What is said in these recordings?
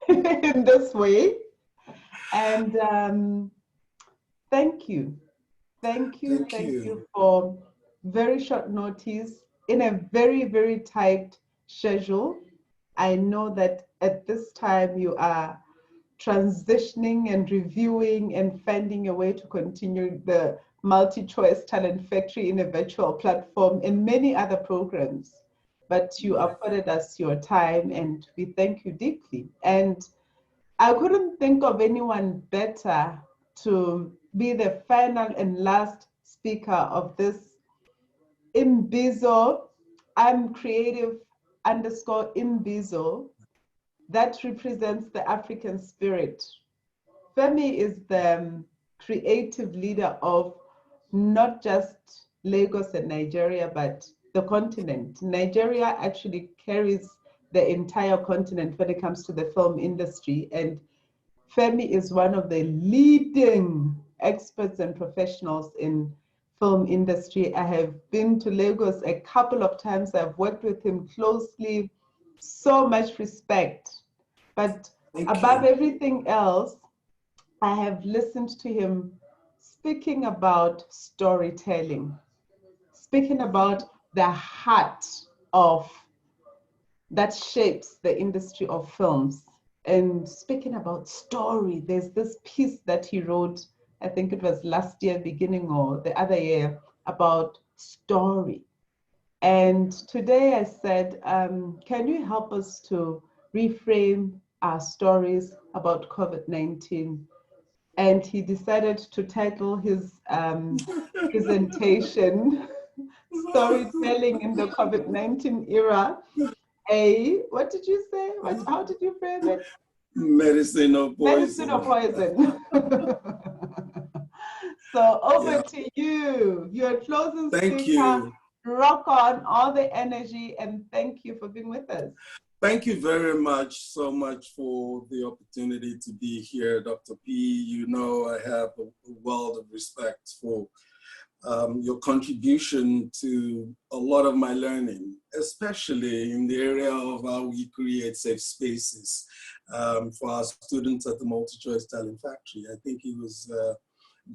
in this way. And thank you. Thank you for very short notice in a very, very tight schedule. I know that at this time you are transitioning and reviewing and finding a way to continue the multi-choice talent factory in a virtual platform and many other programs. But you afforded us your time and we thank you deeply. And I couldn't think of anyone better to be the final and last speaker of this Imbizo. I'm creative _ Imbizo. That represents the African spirit. Femi is the creative leader of not just Lagos and Nigeria, but the continent. Nigeria actually carries the entire continent when it comes to the film industry. And Femi is one of the leading experts and professionals in film industry. I have been to Lagos a couple of times. I've worked with him closely. So much respect. But above everything else, I have listened to him speaking about storytelling, speaking about the heart of that shapes the industry of films, and speaking about story. There's this piece that he wrote, I think it was last year beginning or the other year, about story. And today I said, can you help us to reframe our stories about COVID-19? And he decided to title his presentation, Storytelling in the COVID-19 Era. What did you say? How did you frame it? Medicine or poison. Medicine or poison. So over to you. Your closing speaker. Thank you. Rock on, all the energy, and thank you for being with us. Thank you very much, so much for the opportunity to be here, Dr. P. You know I have a world of respect for your contribution to a lot of my learning, especially in the area of how we create safe spaces for our students at the Multi-Choice Talent Factory. I think it was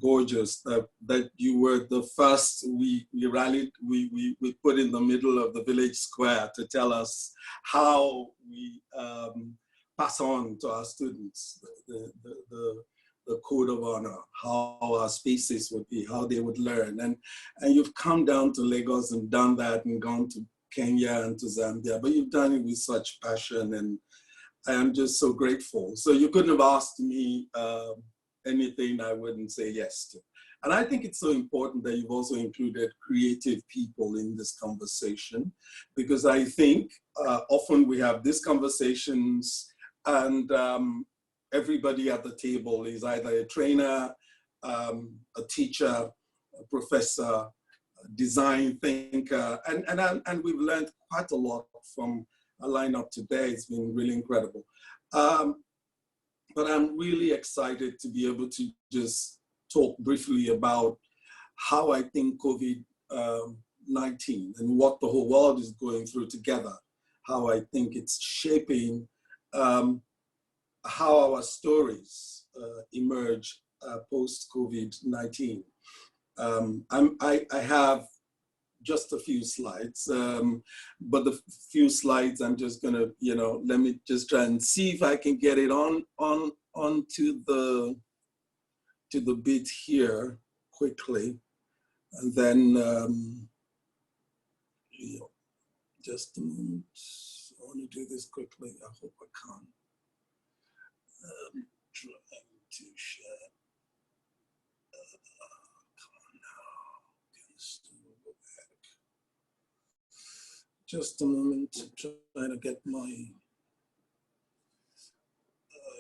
gorgeous that you were the first we rallied, we put in the middle of the village square to tell us how we pass on to our students the code of honor, how our spaces would be, how they would learn. And you've come down to Lagos and done that and gone to Kenya and to Zambia, but you've done it with such passion, and I am just so grateful. So you couldn't have asked me anything I wouldn't say yes to. And I think it's so important that you've also included creative people in this conversation, because I think often we have these conversations and everybody at the table is either a trainer, a teacher, a professor, a design thinker, and we've learned quite a lot from our lineup today. It's been really incredible. But I'm really excited to be able to just talk briefly about how I think COVID-19 and what the whole world is going through together, how I think it's shaping how our stories emerge post-COVID-19. I have just a few slides, but the few slides I'm just gonna, let me just try and see if I can get it onto the bit here quickly, and then just a moment. I want to do this quickly. I hope I can. Trying to share. Come on now. Just a moment, trying to get my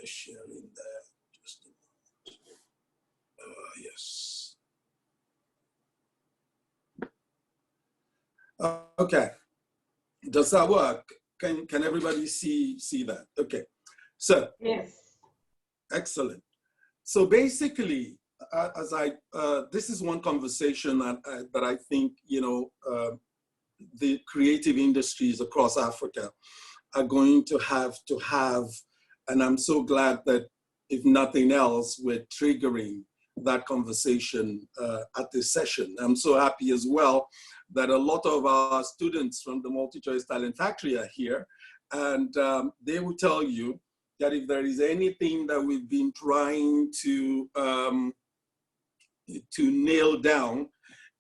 sharing there. Just a moment. Yes. Okay. Does that work? Can everybody see that? Okay. So. Yes. Excellent. So basically, this is one conversation that I think, the creative industries across Africa are going to have, and I'm so glad that if nothing else, we're triggering that conversation at this session. I'm so happy as well that a lot of our students from the Multi-Choice Talent Factory are here, and they will tell you that if there is anything that we've been trying to nail down,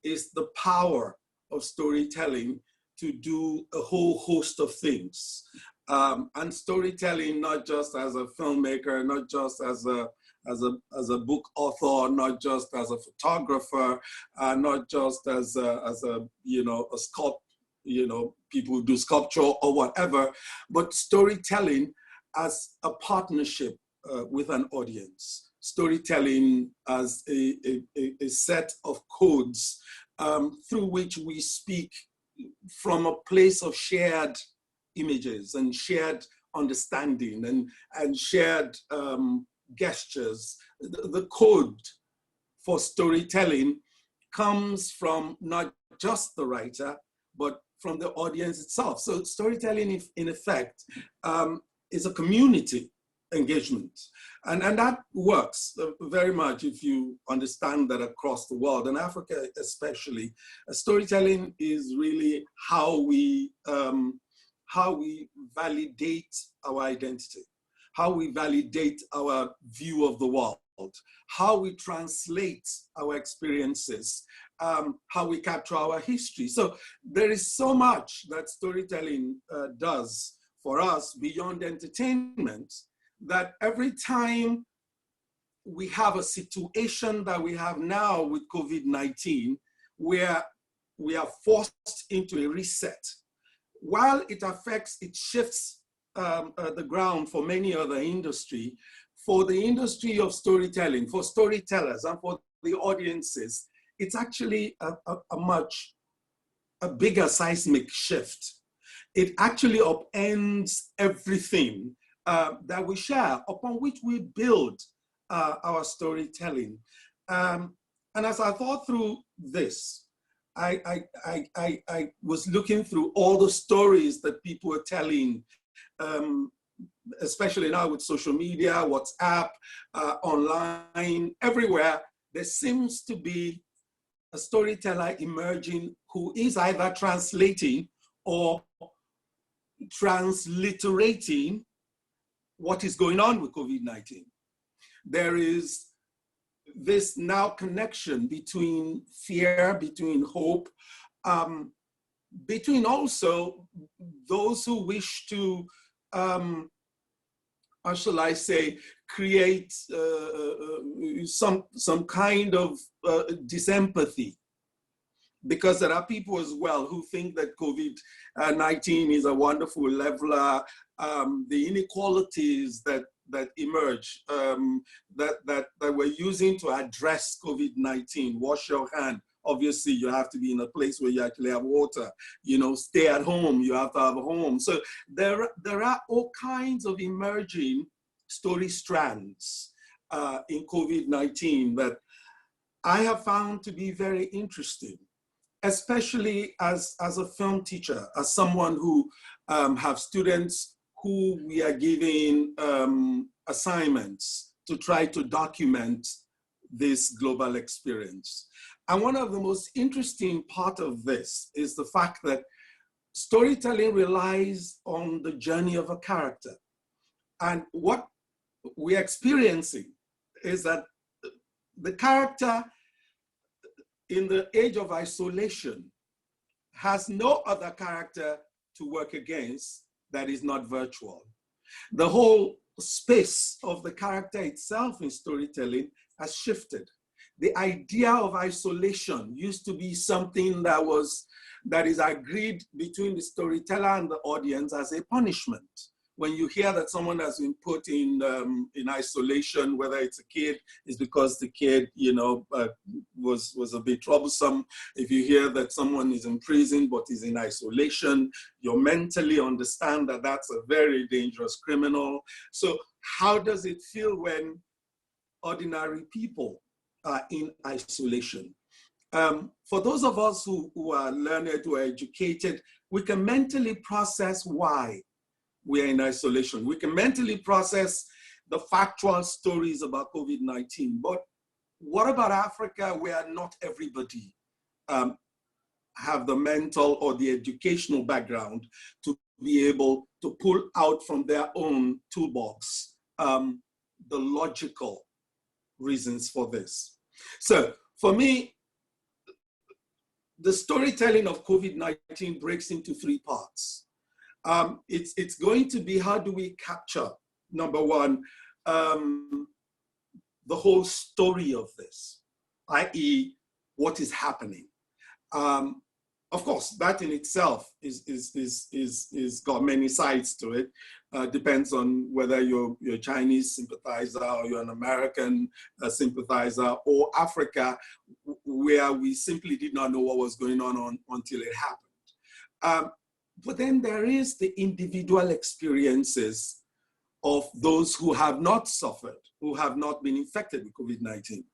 is the power of storytelling to do a whole host of things. And storytelling, not just as a filmmaker, not just as a book author, not just as a photographer, not just as a people who do sculpture or whatever, but storytelling as a partnership with an audience. Storytelling as a set of codes through which we speak from a place of shared images and shared understanding and shared gestures. The code for storytelling comes from not just the writer, but from the audience itself. So storytelling, in effect, is a community engagement. And that works very much if you understand that across the world, and Africa especially. Storytelling is really how we validate our identity, how we validate our view of the world, how we translate our experiences, how we capture our history. So there is so much that storytelling does for us beyond entertainment, that every time we have a situation that we have now with COVID-19, where we are forced into a reset, while it affects, it shifts the ground for many other industry, for the industry of storytelling, for storytellers and for the audiences, it's actually a bigger seismic shift. It actually upends everything that we share, upon which we build our storytelling. And as I thought through this, I was looking through all the stories that people are telling, especially now with social media, WhatsApp, online, everywhere. There seems to be a storyteller emerging who is either translating or transliterating what is going on with COVID-19. There is this now connection between fear, between hope, between also those who wish to, how shall I say, create some kind of disempathy. Because there are people as well who think that COVID-19 is a wonderful leveler. The inequalities that emerge, that we're using to address COVID-19, wash your hand. Obviously, you have to be in a place where you actually have water. You know, stay at home, you have to have a home. So there are all kinds of emerging story strands in COVID-19 that I have found to be very interesting, especially as a film teacher, as someone who have students who we are giving assignments to try to document this global experience. And one of the most interesting part of this is the fact that storytelling relies on the journey of a character. And what we're experiencing is that the character in the age of isolation has no other character to work against that is not virtual. The whole space of the character itself in storytelling has shifted. The idea of isolation used to be something that is agreed between the storyteller and the audience as a punishment. When you hear that someone has been put in isolation, whether it's a kid, it's because the kid, was a bit troublesome. If you hear that someone is in prison but is in isolation, you mentally understand that that's a very dangerous criminal. So how does it feel when ordinary people are in isolation? For those of us who are learned, who are educated, we can mentally process why we are in isolation. We can mentally process the factual stories about COVID-19, but what about Africa, where not everybody have the mental or the educational background to be able to pull out from their own toolbox the logical reasons for this? So for me, the storytelling of COVID-19 breaks into three parts. It's going to be, how do we capture, number one, the whole story of this, i.e. what is happening. Of course, that in itself is got many sides to it. Depends on whether you're a Chinese sympathizer or you're an American sympathizer, or Africa, where we simply did not know what was going on until it happened. But then there is the individual experiences of those who have not suffered, who have not been infected with COVID-19.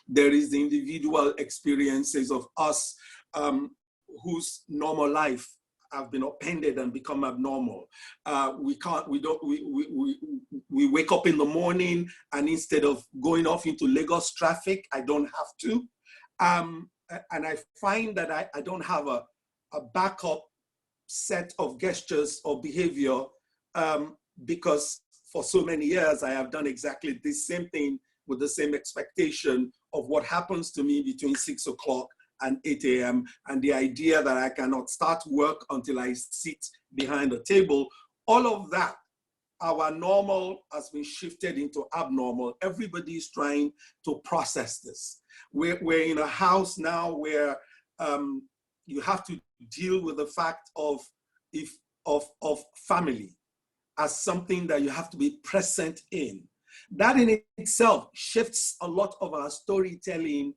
There is the individual experiences of us whose normal life have been upended and become abnormal. We wake up in the morning, and instead of going off into Lagos traffic, I don't have to. And I find that I don't have a backup set of gestures or behavior because for so many years, I have done exactly the same thing with the same expectation of what happens to me between 6 o'clock and 8 a.m. And the idea that I cannot start work until I sit behind a table, all of that, our normal has been shifted into abnormal. Everybody is trying to process this. We're in a house now where you have to deal with the fact of family as something that you have to be present in. That in itself shifts a lot of our storytelling.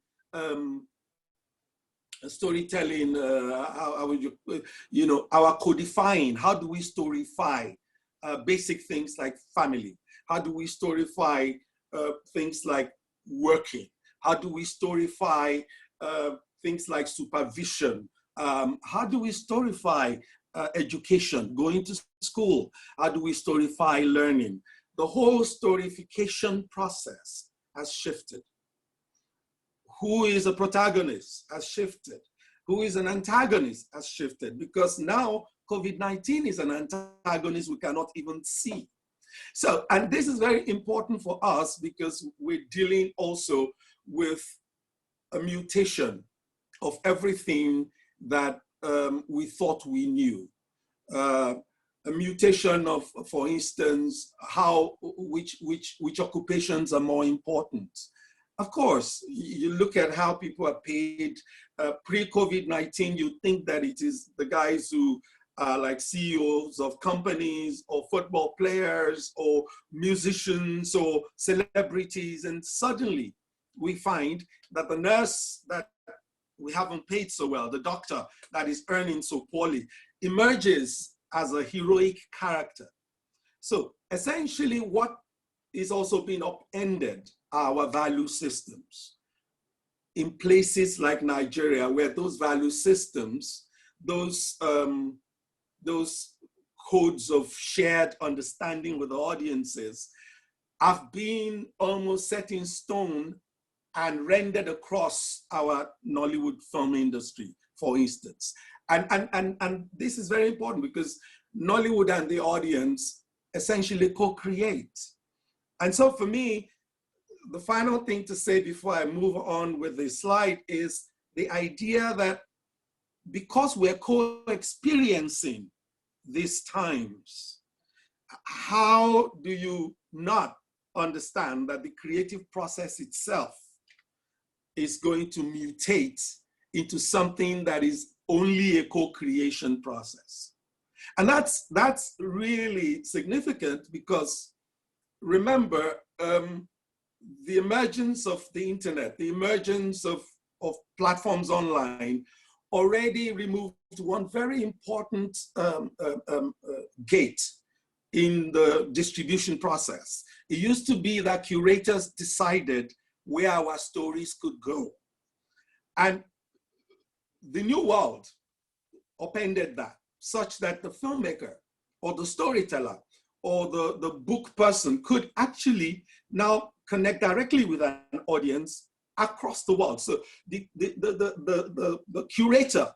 Our codifying. How do we storify basic things like family? How do we storify things like working? How do we storify things like supervision? How do we storify education, going to school? How do we storify learning? The whole storification process has shifted. Who is a protagonist has shifted. Who is an antagonist has shifted, because now COVID-19 is an antagonist we cannot even see. So, and this is very important for us because we're dealing also with a mutation of everything that we thought we knew. A mutation of, for instance, which occupations are more important. Of course, you look at how people are paid pre-COVID-19, you think that it is the guys who are like CEOs of companies or football players or musicians or celebrities. And suddenly we find that the nurse that we haven't paid so well, the doctor that is earning so poorly, emerges as a heroic character. So essentially what is also being upended are our value systems. In places like Nigeria, where those value systems, those codes of shared understanding with the audiences have been almost set in stone and rendered across our Nollywood film industry, for instance. And this is very important because Nollywood and the audience essentially co-create. And so for me, the final thing to say before I move on with the slide is the idea that because we're co-experiencing these times, how do you not understand that the creative process itself is going to mutate into something that is only a co-creation process? And that's really significant because remember, the emergence of the internet, the emergence of platforms online already removed one very important gate in the distribution process. It used to be that curators decided where our stories could go. And the new world upended that, such that the filmmaker or the storyteller or the book person could actually now connect directly with an audience across the world. So the curator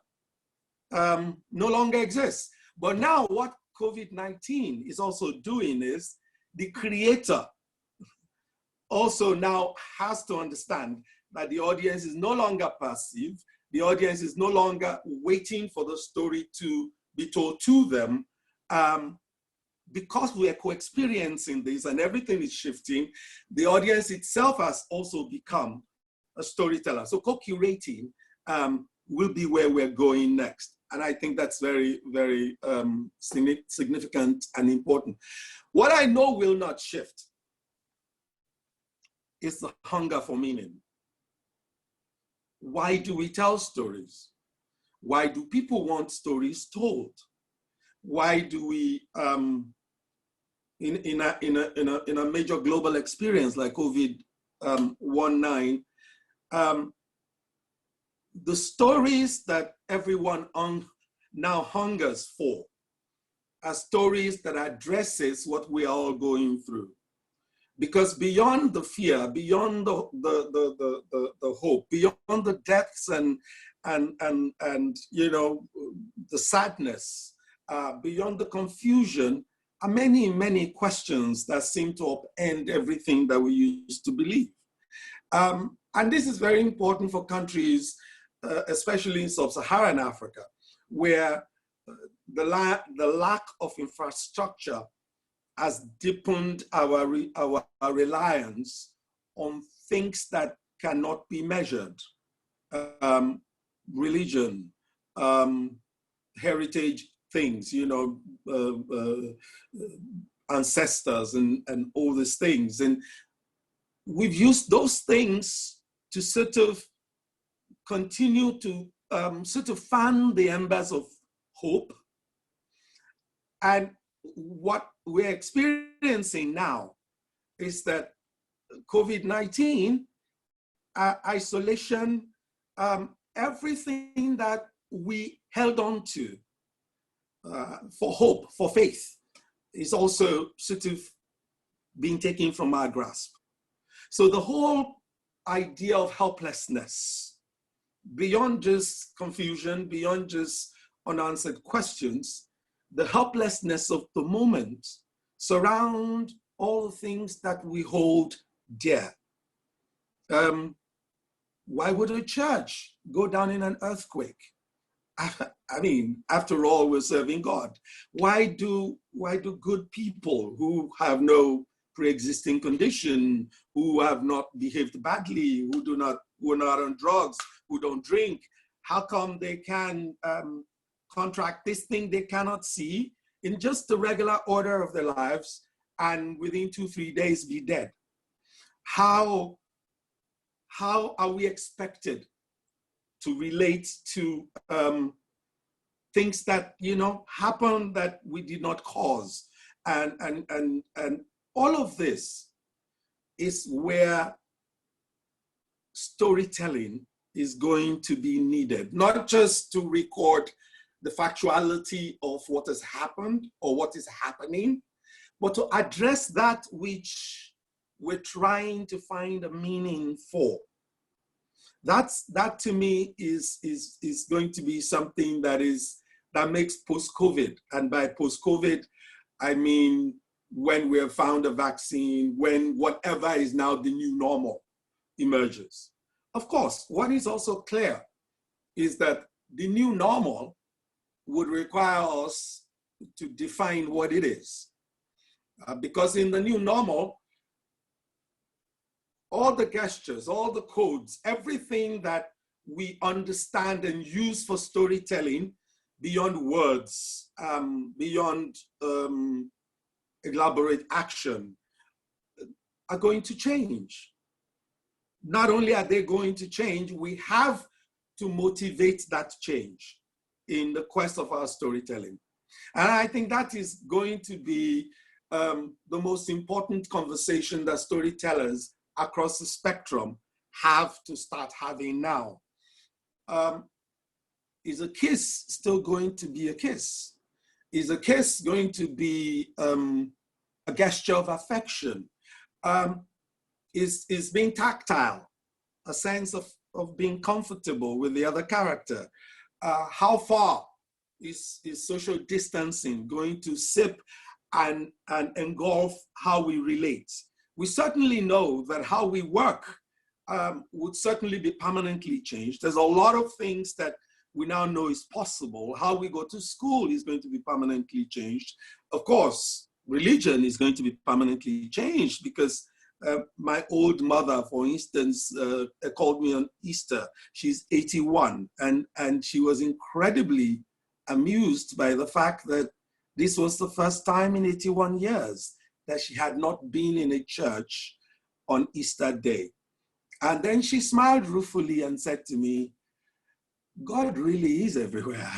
no longer exists. But now what COVID-19 is also doing is the creator also now has to understand that the audience is no longer passive. The audience is no longer waiting for the story to be told to them. Because we are co-experiencing this and everything is shifting, the audience itself has also become a storyteller. So co-curating will be where we're going next. And I think that's very, very significant and important. What I know will not shift is the hunger for meaning. Why do we tell stories? Why do people want stories told? Why do we, in a major global experience like COVID-19, the stories that everyone now hungers for are stories that addresses what we are all going through. Because beyond the fear, beyond the hope, beyond the deaths and you know, the sadness, beyond the confusion, are many, many questions that seem to upend everything that we used to believe. And this is very important for countries, especially in sub-Saharan Africa, where the lack of infrastructure has deepened our reliance on things that cannot be measured. Religion, heritage things, you know, ancestors and all these things. And we've used those things to sort of continue to sort of fan the embers of hope. And what we're experiencing now is that COVID-19, isolation, everything that we held on to for hope, for faith, is also sort of being taken from our grasp. So the whole idea of helplessness, beyond just confusion, beyond just unanswered questions, the helplessness of the moment surround all the things that we hold dear. Why would a church go down in an earthquake? I mean, after all, we're serving God. Why do good people who have no pre-existing condition, who have not behaved badly, who are not on drugs, who don't drink, how come they can contract this thing they cannot see in just the regular order of their lives and within 2-3 days be dead? How are we expected to relate to things that, you know, happen that we did not cause? And all of this is where storytelling is going to be needed, not just to record the factuality of what has happened or what is happening, but to address that which we're trying to find a meaning for. That to me is going to be something that makes post-COVID, and by post-COVID, I mean when we have found a vaccine, when whatever is now the new normal emerges. Of course, what is also clear is that the new normal would require us to define what it is. Because in the new normal, all the gestures, all the codes, everything that we understand and use for storytelling beyond words, beyond elaborate action, are going to change. Not only are they going to change, we have to motivate that change in the quest of our storytelling. And I think that is going to be the most important conversation that storytellers across the spectrum have to start having now. Is a kiss still going to be a kiss? Is a kiss going to be a gesture of affection? Is being tactile a sense of being comfortable with the other character? How far is social distancing going to sip and engulf how we relate? We certainly know that how we work would certainly be permanently changed. There's a lot of things that we now know is possible. How we go to school is going to be permanently changed. Of course, religion is going to be permanently changed because my old mother, for instance, called me on Easter. She's 81, and she was incredibly amused by the fact that this was the first time in 81 years that she had not been in a church on Easter Day. And then she smiled ruefully and said to me, God really is everywhere.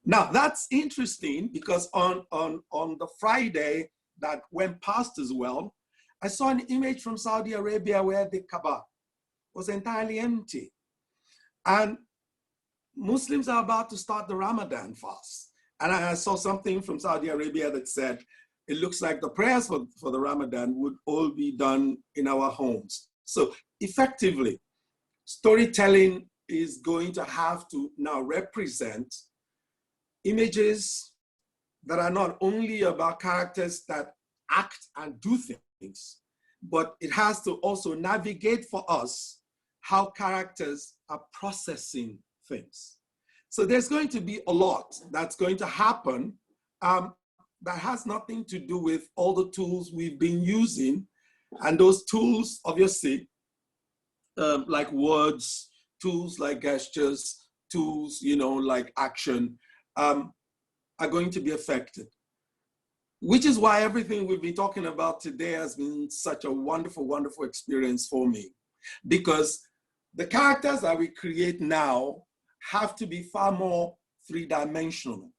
Now, that's interesting because on the Friday that went past as well, I saw an image from Saudi Arabia where the Kaaba was entirely empty. And Muslims are about to start the Ramadan fast. And I saw something from Saudi Arabia that said, it looks like the prayers for the Ramadan would all be done in our homes. So effectively, storytelling is going to have to now represent images that are not only about characters that act and do things, but it has to also navigate for us how characters are processing things. So there's going to be a lot that's going to happen that has nothing to do with all the tools we've been using. And those tools, obviously, like words, tools like gestures, tools, like action, are going to be affected. Which is why everything we've been talking about today has been such a wonderful, wonderful experience for me. Because the characters that we create now have to be far more three-dimensional.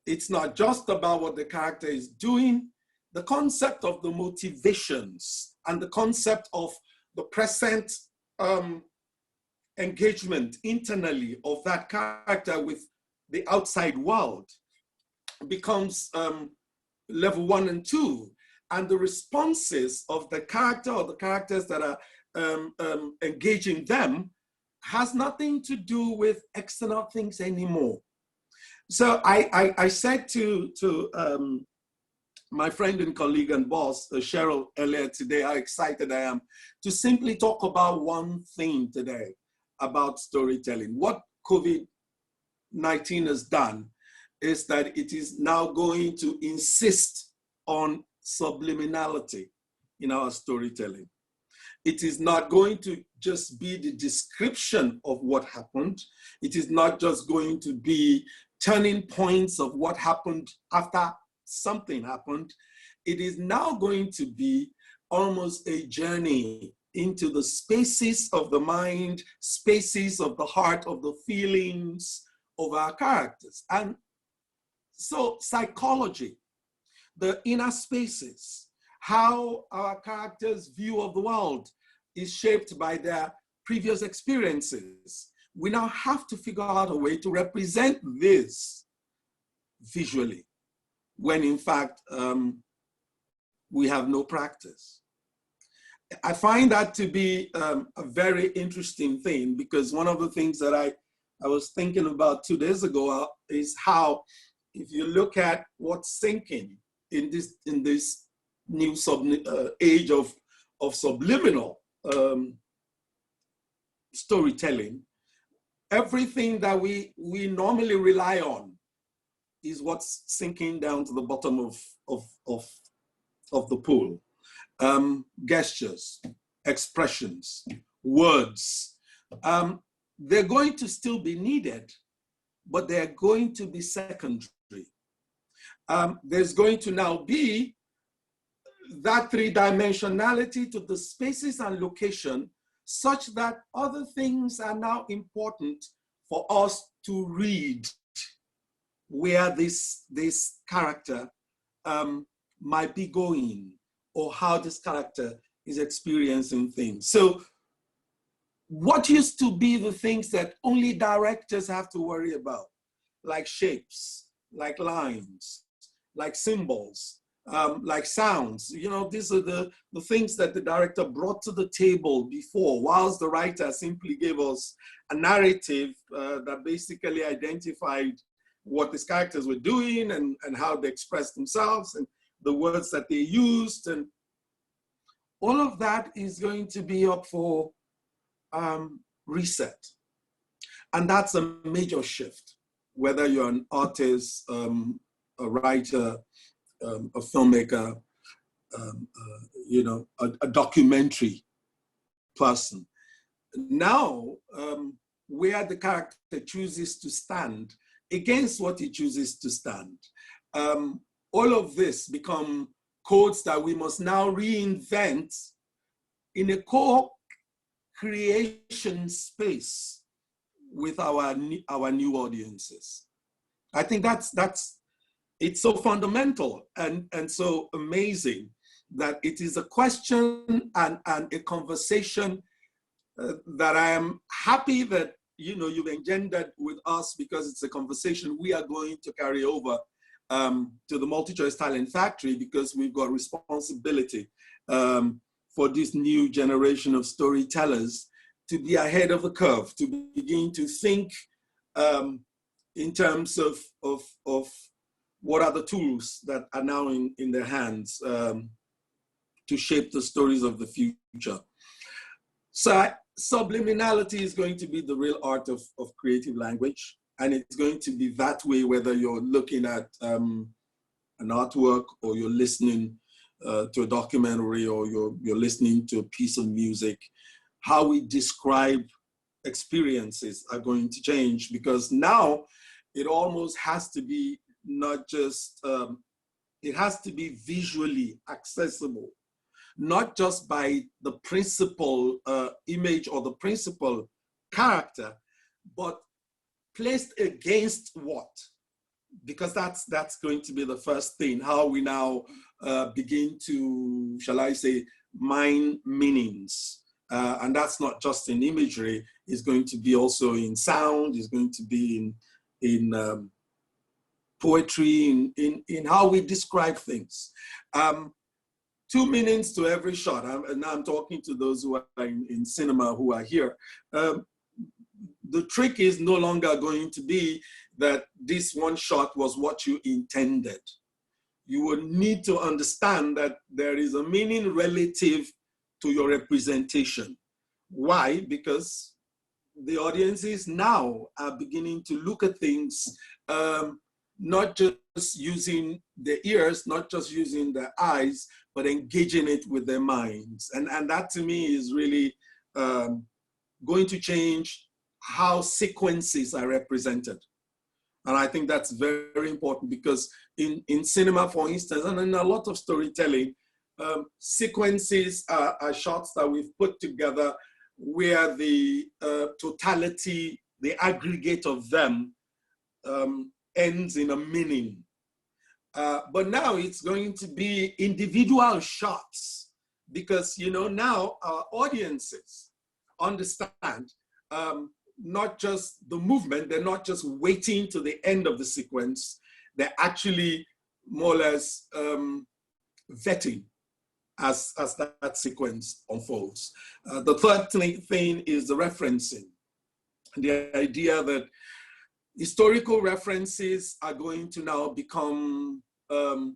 It's not just about what the character is doing. The concept of the motivations and the concept of the present engagement internally of that character with the outside world becomes level 1 and 2. And the responses of the character or the characters that are engaging them has nothing to do with external things anymore. So I said to my friend and colleague and boss, Cheryl, earlier today, how excited I am to simply talk about one thing today about storytelling. What COVID-19 has done is that it is now going to insist on subliminality in our storytelling. It is not going to just be the description of what happened. It is not just going to be turning points of what happened after something happened. It is now going to be almost a journey into the spaces of the mind, spaces of the heart, of the feelings of our characters. And so psychology, the inner spaces, how our characters' view of the world is shaped by their previous experiences. We now have to figure out a way to represent this visually, when in fact, we have no practice. I find that to be a very interesting thing, because one of the things that I was thinking about 2 days ago is how, if you look at what's sinking in this new age of subliminal storytelling, everything that we normally rely on is what's sinking down to the bottom of the pool. Gestures, expressions, words, they're going to still be needed, but they're going to be secondary. There's going to now be that three-dimensionality to the spaces and location, such that other things are now important for us to read where this character might be going, or how this character is experiencing things. So what used to be the things that only directors have to worry about, like shapes, like lines, like symbols, like sounds. You know, these are the things that the director brought to the table before, whilst the writer simply gave us a narrative that basically identified what these characters were doing and how they expressed themselves and the words that they used. And all of that is going to be up for reset. And that's a major shift, whether you're an artist, a writer, a filmmaker, you know, a documentary person. Now, where the character chooses to stand against what he chooses to stand, all of this become codes that we must now reinvent in a co-creation space with our new audiences. I think it's so fundamental and so amazing that it is a question and a conversation that I am happy that, you know, you've engendered with us, because it's a conversation we are going to carry over to the Multi-Choice Talent Factory, because we've got responsibility for this new generation of storytellers to be ahead of the curve, to begin to think in terms of what are the tools that are now in their hands to shape the stories of the future. So subliminality is going to be the real art of creative language. And it's going to be that way, whether you're looking at an artwork or you're listening to a documentary or you're listening to a piece of music. How we describe experiences are going to change, because now it almost has to be not just, it has to be visually accessible, not just by the principal image or the principal character, but placed against what? Because that's going to be the first thing, how we now begin to, shall I say, mine meanings. And that's not just in imagery, it's going to be also in sound, it's going to be in poetry, in how we describe things. 2 meanings to every shot. And now I'm talking to those who are in cinema who are here. The trick is no longer going to be that this one shot was what you intended. You will need to understand that there is a meaning relative to your representation. Why? Because the audiences now are beginning to look at things, not just using their ears, not just using their eyes, but engaging it with their minds. And that to me is really going to change how sequences are represented. And I think that's very, very important, because in cinema, for instance, and in a lot of storytelling, sequences are shots that we've put together where the totality, the aggregate of them ends in a meaning. But now it's going to be individual shots, because, you know, now our audiences understand not just the movement, they're not just waiting to the end of the sequence, they're actually more or less vetting as that sequence unfolds. The third thing is the referencing. The idea that historical references are going to now become an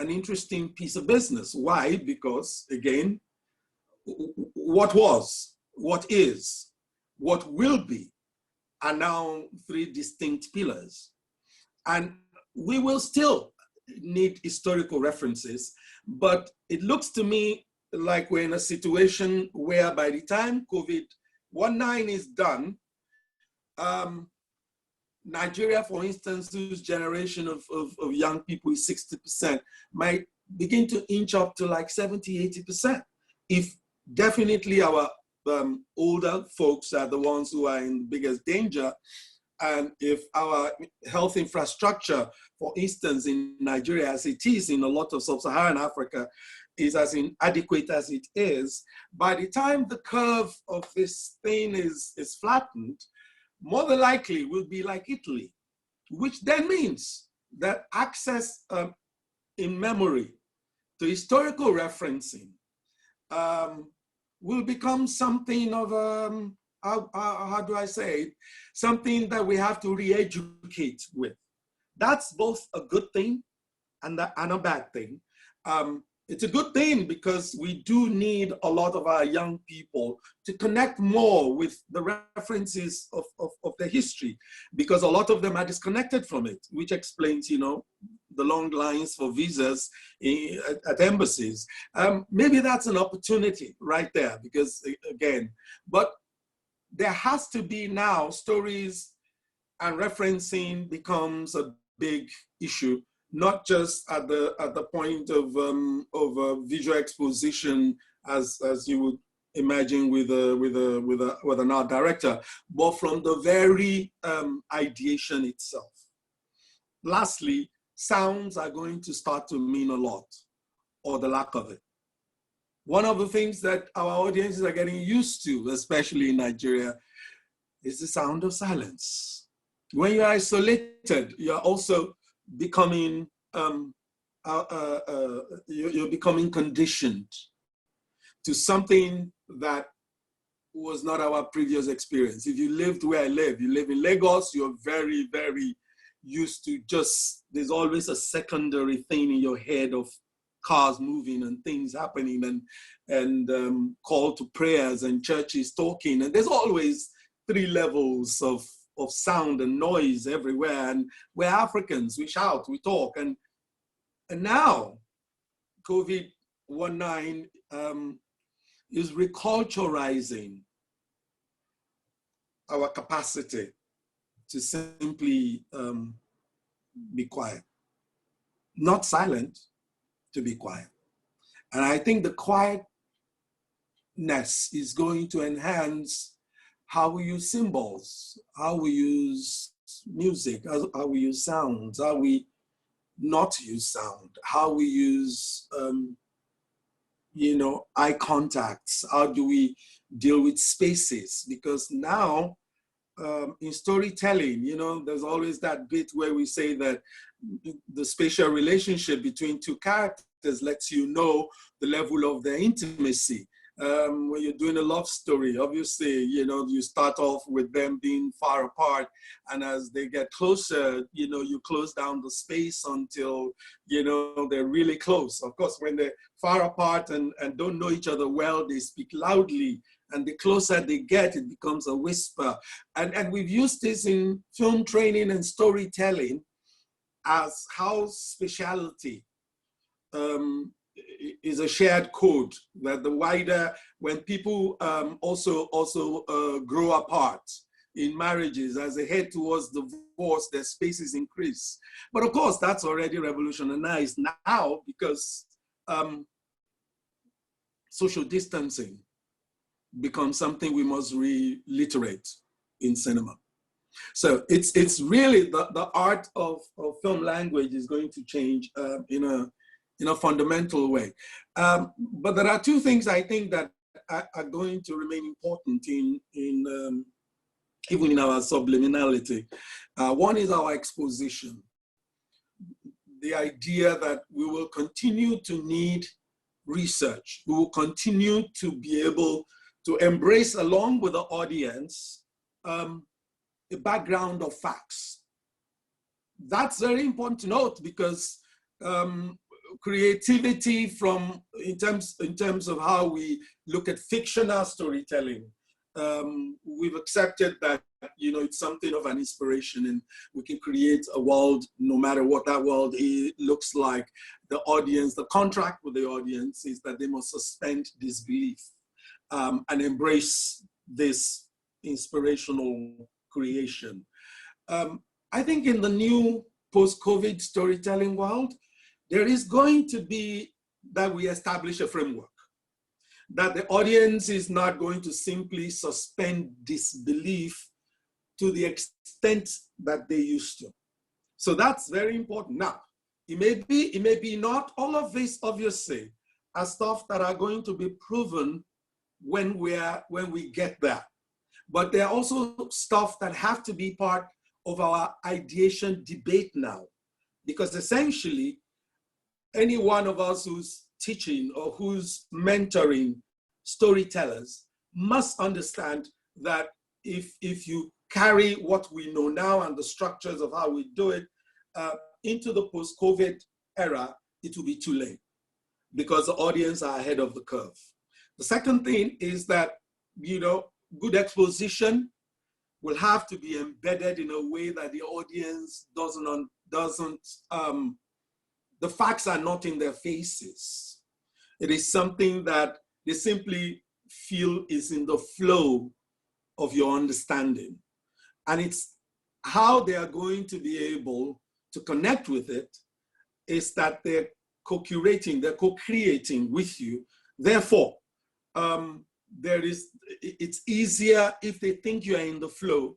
interesting piece of business. Why? Because, again, what was, what is, what will be are now three distinct pillars. And we will still need historical references, but it looks to me like we're in a situation where by the time COVID-19 is done, Nigeria, for instance, whose generation of young people is 60%, might begin to inch up to like 70, 80%. If definitely our older folks are the ones who are in the biggest danger, and if our health infrastructure, for instance, in Nigeria, as it is in a lot of sub-Saharan Africa, is as inadequate as it is, by the time the curve of this thing is flattened, more than likely we'll be like Italy, which then means that access in memory to historical referencing will become something of how do I say it? Something that we have to re-educate with. That's both a good thing and a bad thing. It's a good thing because we do need a lot of our young people to connect more with the references of the history, because a lot of them are disconnected from it, which explains, you know, the long lines for visas at embassies. Maybe that's an opportunity right there, because again, but there has to be now stories, and referencing becomes a big issue, not just at the point of visual exposition, as you would imagine with an art director, but from the very ideation itself. Lastly, sounds are going to start to mean a lot, or the lack of it. One of the things that our audiences are getting used to, especially in Nigeria, is the sound of silence. When you're isolated, you're also becoming you're becoming conditioned to something that was not our previous experience. If you lived where I live, you live in Lagos, you're very, very used to just, there's always a secondary thing in your head of cars moving and things happening and call to prayers and churches talking. And there's always 3 levels of sound and noise everywhere. And we're Africans, we shout, we talk. And now COVID-19 is reculturalizing our capacity to simply be quiet. Not silent, to be quiet. And I think the quietness is going to enhance how we use symbols, how we use music, how we use sounds, how we not use sound, how we use, eye contacts, how do we deal with spaces? Because now, in storytelling, there's always that bit where we say that the spatial relationship between 2 characters lets you know the level of their intimacy. When you're doing a love story, obviously, you start off with them being far apart, and as they get closer, you close down the space until, they're really close. Of course, when they're far apart and don't know each other well, they speak loudly, and the closer they get, it becomes a whisper. And we've used this in film training and storytelling as how spatiality is a shared code, that the wider, when people also grow apart in marriages, as they head towards divorce, their spaces increase. But of course, that's already revolutionized now, because social distancing becomes something we must reiterate in cinema. So it's really the art of film language is going to change in a fundamental way. But there are 2 things I think that are going to remain important in even in our subliminality. One is our exposition. The idea that we will continue to need research. We will continue to be able to embrace, along with the audience, a background of facts. That's very important to note, because creativity in terms of how we look at fictional storytelling, we've accepted that it's something of an inspiration, and we can create a world no matter what that world looks like. The audience, the contract with the audience is that they must suspend disbelief and embrace this inspirational creation. I think in the new post-COVID storytelling world, there is going to be that we establish a framework, that the audience is not going to simply suspend disbelief to the extent that they used to. So that's very important. Now, it may be not all of this, obviously, are stuff that are going to be proven when we get there. But there are also stuff that have to be part of our ideation debate now, because essentially any one of us who's teaching or who's mentoring storytellers must understand that if you carry what we know now and the structures of how we do it into the post-COVID era, it will be too late because the audience are ahead of the curve. The second thing is that, you know, good exposition will have to be embedded in a way that the audience doesn't the facts are not in their faces. It is something that they simply feel is in the flow of your understanding. And it's how they are going to be able to connect with it is that they're co-curating, they're co-creating with you. Therefore, it's easier if they think you are in the flow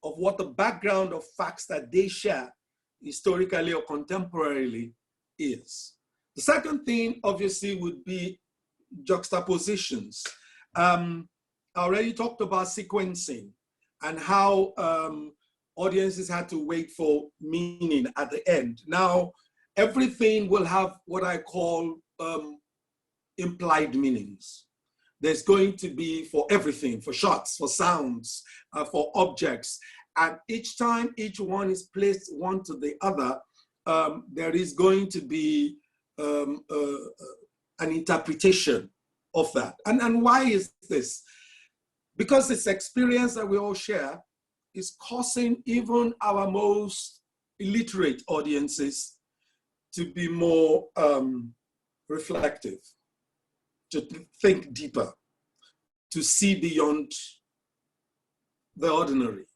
of what the background of facts that they share historically or contemporarily is. The second thing, obviously, would be juxtapositions. I already talked about sequencing and how audiences had to wait for meaning at the end. Now, everything will have what I call implied meanings. There's going to be for everything, for shots, for sounds, for objects. And each time each one is placed one to the other, there is going to be an interpretation of that. And why is this? Because this experience that we all share is causing even our most illiterate audiences to be more reflective, to think deeper, to see beyond the ordinary,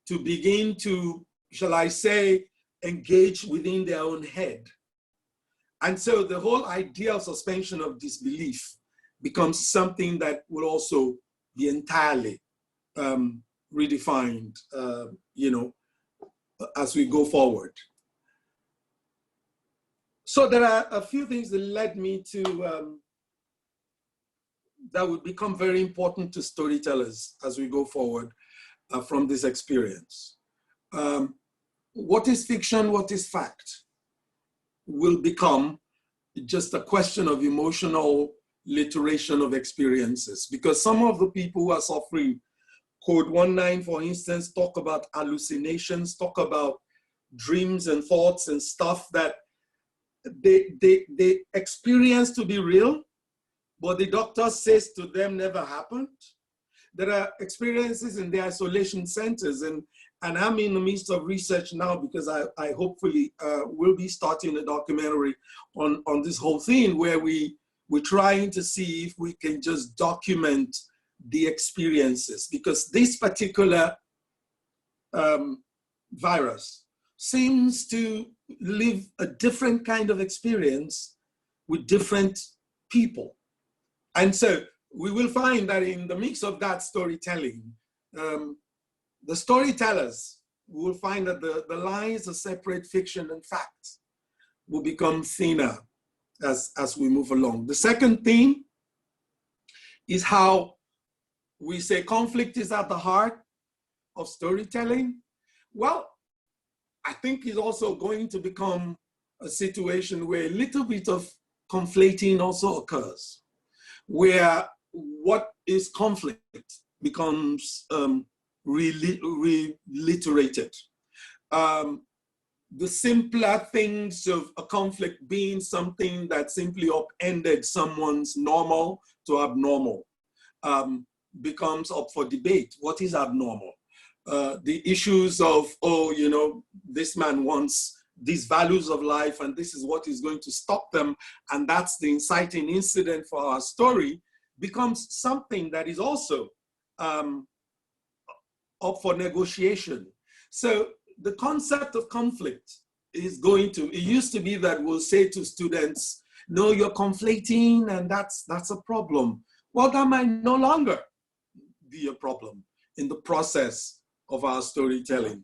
to begin to, shall I say, engage within their own head. And so the whole idea of suspension of disbelief becomes something that will also be entirely redefined, you know, as we go forward. So there are a few things that led me to, that would become very important to storytellers as we go forward from this experience. What is fiction, what is fact, will become just a question of emotional literation of experiences, because some of the people who are suffering Code 19, for instance, talk about hallucinations, talk about dreams and thoughts and stuff that they experience to be real, but the doctor says to them never happened. There are experiences in the isolation centers, and I'm in the midst of research now because I hopefully will be starting a documentary on this whole thing where we're trying to see if we can just document the experiences, because this particular virus seems to live a different kind of experience with different people. And so we will find that in the mix of that storytelling, the storytellers will find that the lines of separate fiction and fact will become thinner as we move along. The second theme is how we say conflict is at the heart of storytelling. Well, I think it's also going to become a situation where a little bit of conflating also occurs, where what is conflict becomes reliterated. The simpler things of a conflict being something that simply upended someone's normal to abnormal becomes up for debate. What is abnormal? The issues of, oh, you know, this man wants these values of life and this is what is going to stop them, and that's the inciting incident for our story, becomes something that is also up for negotiation. So the concept of conflict is going to, it used to be that we'll say to students, no, you're conflating and that's a problem. Well, that might no longer be a problem in the process of our storytelling.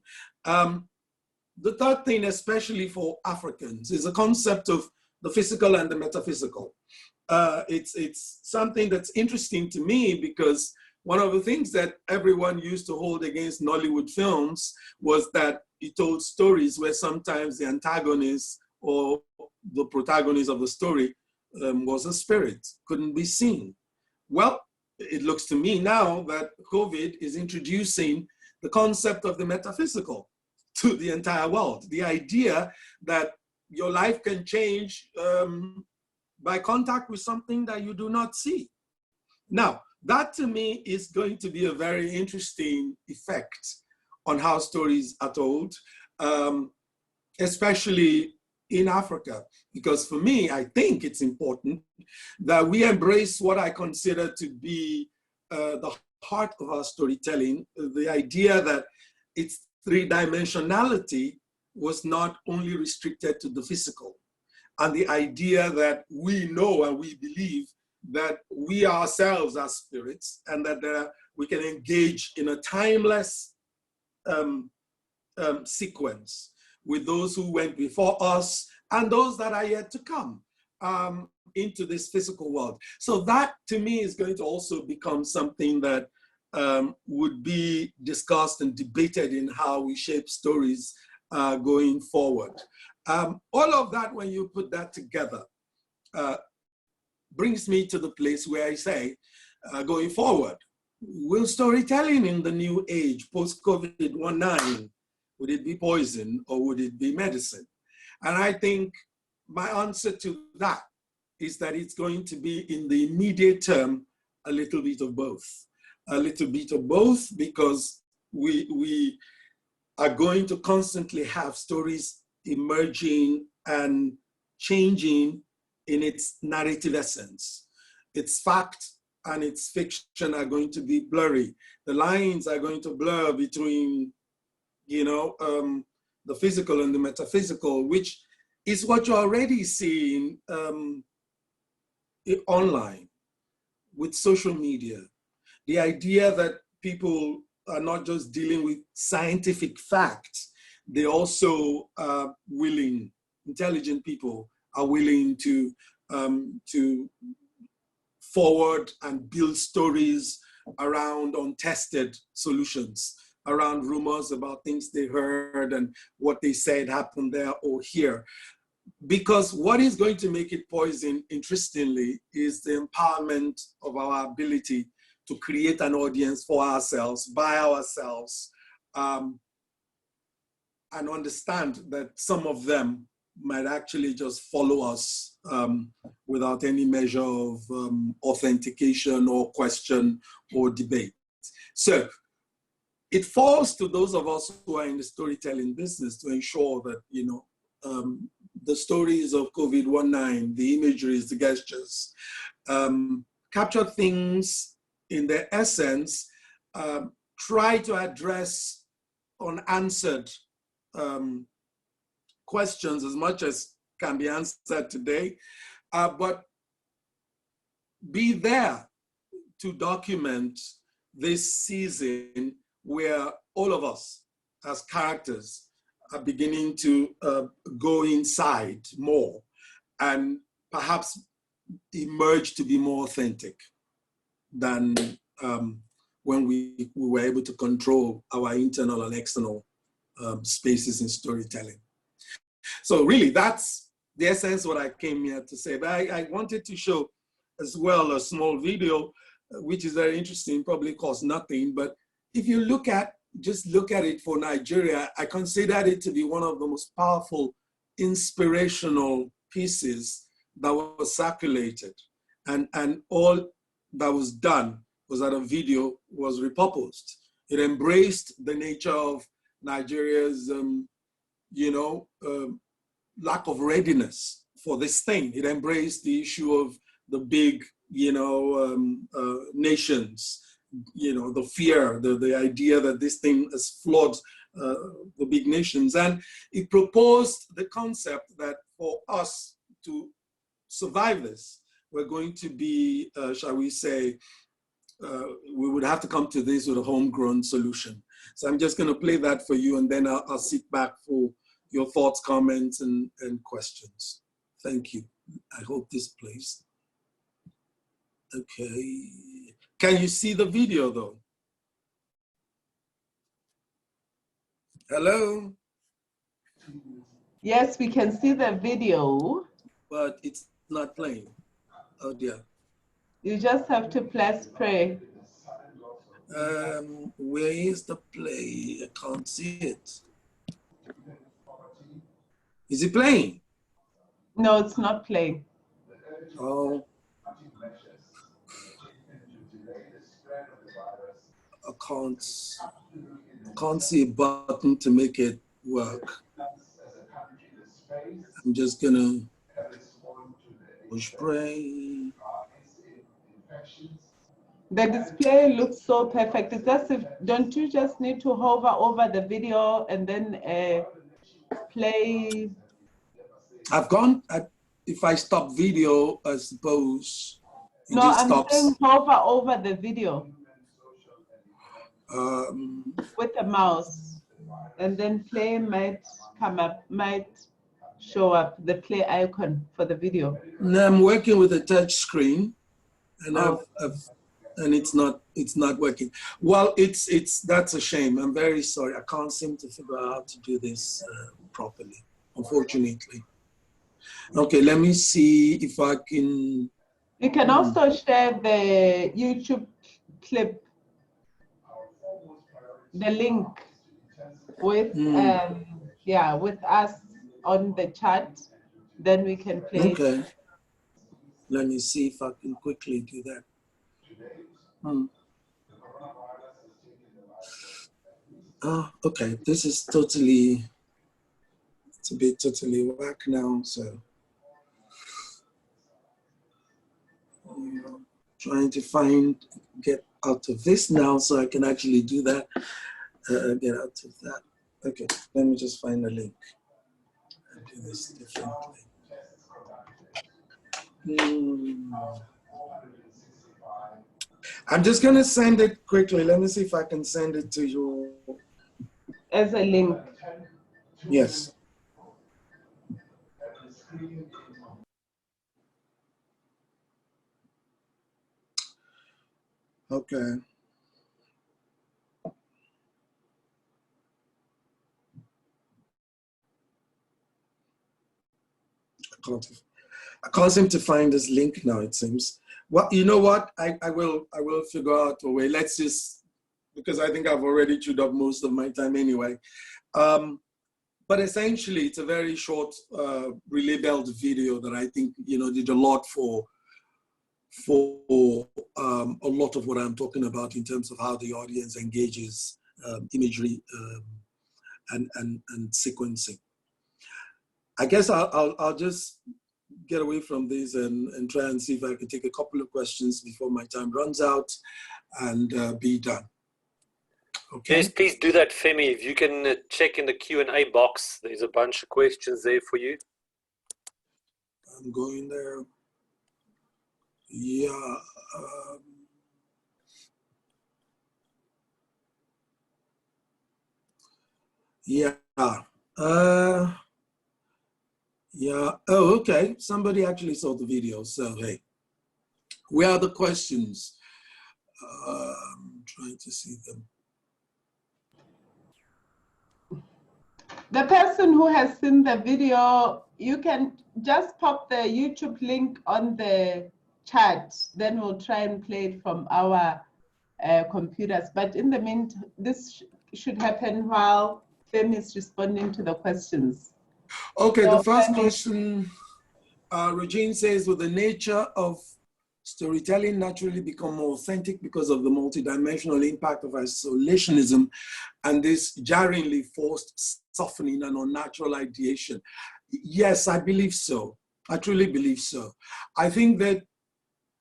The third thing, especially for Africans, is the concept of the physical and the metaphysical. It's something that's interesting to me because one of the things that everyone used to hold against Nollywood films was that it told stories where sometimes the antagonist or the protagonist of the story was a spirit, couldn't be seen. Well, it looks to me now that COVID is introducing the concept of the metaphysical to the entire world. The idea that your life can change by contact with something that you do not see. Now, that to me is going to be a very interesting effect on how stories are told, especially in Africa. Because for me, I think it's important that we embrace what I consider to be the heart of our storytelling, the idea that its three-dimensionality was not only restricted to the physical, and the idea that we know and we believe that we ourselves are spirits, and that we can engage in a timeless sequence with those who went before us and those that are yet to come into this physical world. So that to me is going to also become something that would be discussed and debated in how we shape stories going forward. All of that, when you put that together, brings me to the place where I say, going forward, will storytelling in the new age, post-COVID-19, would it be poison or would it be medicine? And I think my answer to that is that it's going to be, in the immediate term, a little bit of both. A little bit of both, because we are going to constantly have stories emerging and changing in its narrative essence. Its fact and its fiction are going to be blurry. The lines are going to blur between, the physical and the metaphysical, which is what you're already seeing online with social media. The idea that people are not just dealing with scientific facts, they also are willing, intelligent people are willing to forward and build stories around untested solutions, around rumors about things they heard and what they said happened there or here. Because what is going to make it poison, interestingly, is the empowerment of our ability to create an audience for ourselves, by ourselves, and understand that some of them might actually just follow us without any measure of authentication or question or debate. So it falls to those of us who are in the storytelling business to ensure that, the stories of COVID-19, the imageries, the gestures, capture things in their essence, try to address unanswered questions as much as can be answered today, but be there to document this season where all of us as characters are beginning to go inside more and perhaps emerge to be more authentic than when we were able to control our internal and external spaces in storytelling. So really, that's the essence of what I came here to say. But I wanted to show as well a small video, which is very interesting, probably costs nothing. But if you just look at it for Nigeria, I considered it to be one of the most powerful, inspirational pieces that was circulated. And all that was done was that a video was repurposed. It embraced the nature of Nigeria's lack of readiness for this thing. It embraced the issue of the big, nations, the fear, the idea that this thing has flawed the big nations. And it proposed the concept that for us to survive this, we're going to be, shall we say, we would have to come to this with a homegrown solution. So I'm just going to play that for you, and then I'll sit back for your thoughts, comments, and questions. Thank you. I hope this plays. Okay. Can you see the video though? Hello? Yes, we can see the video. But it's not playing. Oh dear. You just have to press play. Where is the play? I can't see it. Is it playing? No, it's not playing. Oh. I can't see a button to make it work. I'm just gonna push play. The display looks so perfect. It's as if, don't you just need to hover over the video and then play? If I stop video, I suppose it No, just I'm stops. saying hover over the video with the mouse, and then play might come up, might show up, the play icon for the video. No, I'm working with a touch screen, and Oh. and it's not working. Well, that's a shame. I'm very sorry. I can't seem to figure out how to do this properly, unfortunately. Okay, let me see if I can. You can also share the YouTube clip, the link with with us on the chat. Then we can play. Okay. Let me see if I can quickly do that. Okay, this is totally, it's a bit totally whack now, so. Trying to get out of this now so I can actually do that, get out of that. Okay, let me just find a link and do this differently. I'm just gonna send it quickly. Let me see if I can send it to you. As a link. Yes. Okay. I can't seem to find this link now, it seems. Well, you know what? I will figure out a way. Let's just, because I think I've already chewed up most of my time anyway. But essentially, it's a very short, relabeled video that I think, did a lot for a lot of what I'm talking about in terms of how the audience engages imagery and sequencing. I guess I'll just get away from this and try and see if I can take a couple of questions before my time runs out and be done. Okay. Yes, please do that, Femi. If you can check in the Q&A box, there's a bunch of questions there for you. I'm going there. Yeah. Yeah. Yeah. Oh, okay. Somebody actually saw the video. So, hey, where are the questions? I'm trying to see them. The person who has seen the video, you can just pop the YouTube link on the chat. Then we'll try and play it from our computers. But in the meantime, this should happen while Femi is responding to the questions. Okay, so the first question, Regine says, will the nature of storytelling naturally become more authentic because of the multidimensional impact of isolationism and this jarringly forced softening and unnatural ideation? Yes, I believe so. I truly believe so. I think that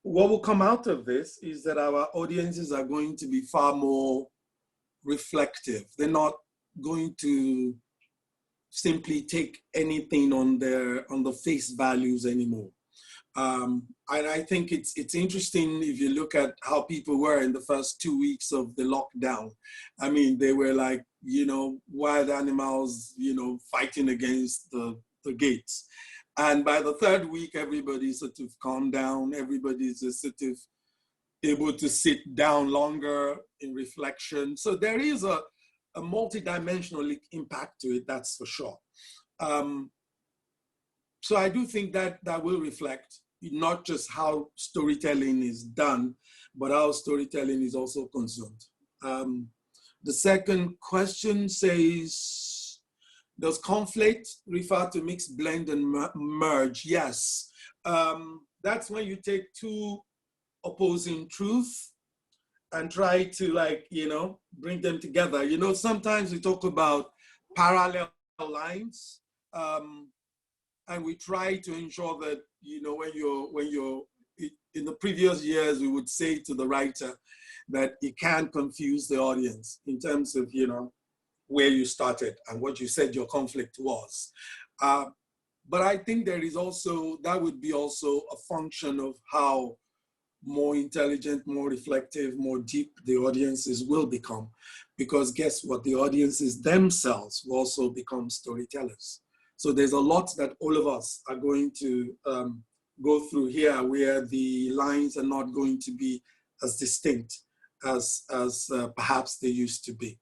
what will come out of this is that our audiences are going to be far more reflective. They're not going to simply take anything on the face values anymore. And I think it's interesting if you look at how people were in the first 2 weeks of the lockdown. I mean, they were like, wild animals, fighting against the gates. And by the third week, everybody sort of calmed down. Everybody's just sort of able to sit down longer in reflection. So there is a multidimensional impact to it, that's for sure. So I do think that that will reflect not just how storytelling is done, but how storytelling is also consumed. The second question says, does conflict refer to mix, blend, and merge? Yes. That's when you take two opposing truths and try to, like, you know, bring them together. You know, sometimes we talk about parallel lines, and we try to ensure that, you know, when you're in the previous years, we would say to the writer that you can't confuse the audience in terms of, you know, where you started and what you said your conflict was. But I think there is also, that would be also a function of how more intelligent, more reflective, more deep the audiences will become. Because guess what? The audiences themselves will also become storytellers. So there's a lot that all of us are going to go through here, where the lines are not going to be as distinct as perhaps they used to be.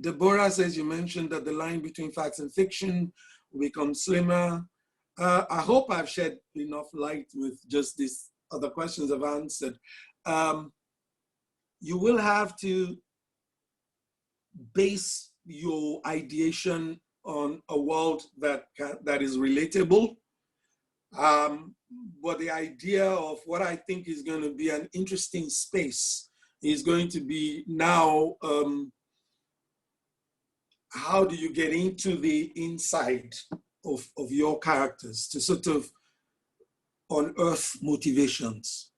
Deborah says, you mentioned that the line between facts and fiction will become slimmer. I hope I've shed enough light with just these other questions I've answered. You will have to base your ideation on a world that is relatable. But the idea of what I think is going to be an interesting space is going to be now, how do you get into the inside of your characters to sort of unearth motivations?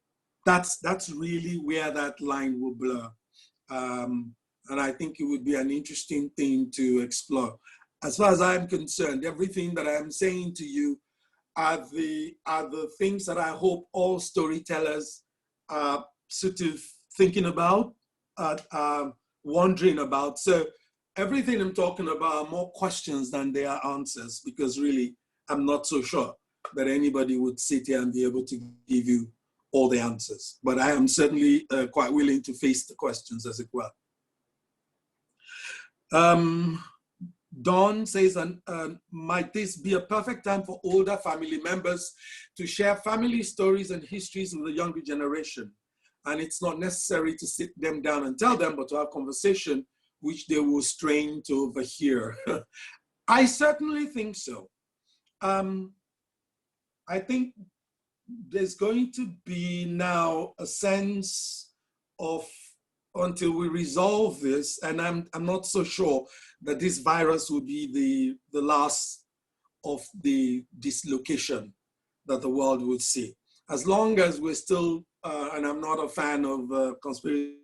That's really where that line will blur. And I think it would be an interesting thing to explore. As far as I'm concerned, everything that I'm saying to you are the things that I hope all storytellers are sort of thinking about, wondering about. So everything I'm talking about are more questions than they are answers, because really, I'm not so sure that anybody would sit here and be able to give you all the answers. But I am certainly quite willing to face the questions, as it were. Dawn says, might this be a perfect time for older family members to share family stories and histories with the younger generation? And it's not necessary to sit them down and tell them, but to have conversation which they will strain to overhear. I certainly think so. I think there's going to be now a sense of, until we resolve this, and I'm not so sure that this virus will be the last of the dislocation that the world would see. As long as we're still, and I'm not a fan of conspiracy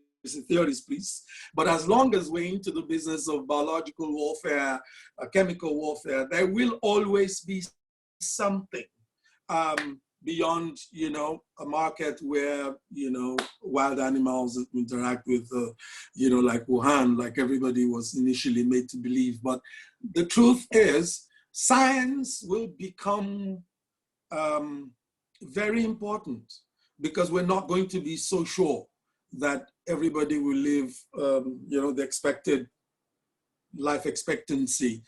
theories, please, but as long as we're into the business of biological warfare, chemical warfare, there will always be something beyond, you know, a market where, you know, wild animals interact with, you know, like Wuhan, like everybody was initially made to believe. But the truth is, science will become very important, because we're not going to be so sure that everybody will live, you know, the expected life expectancy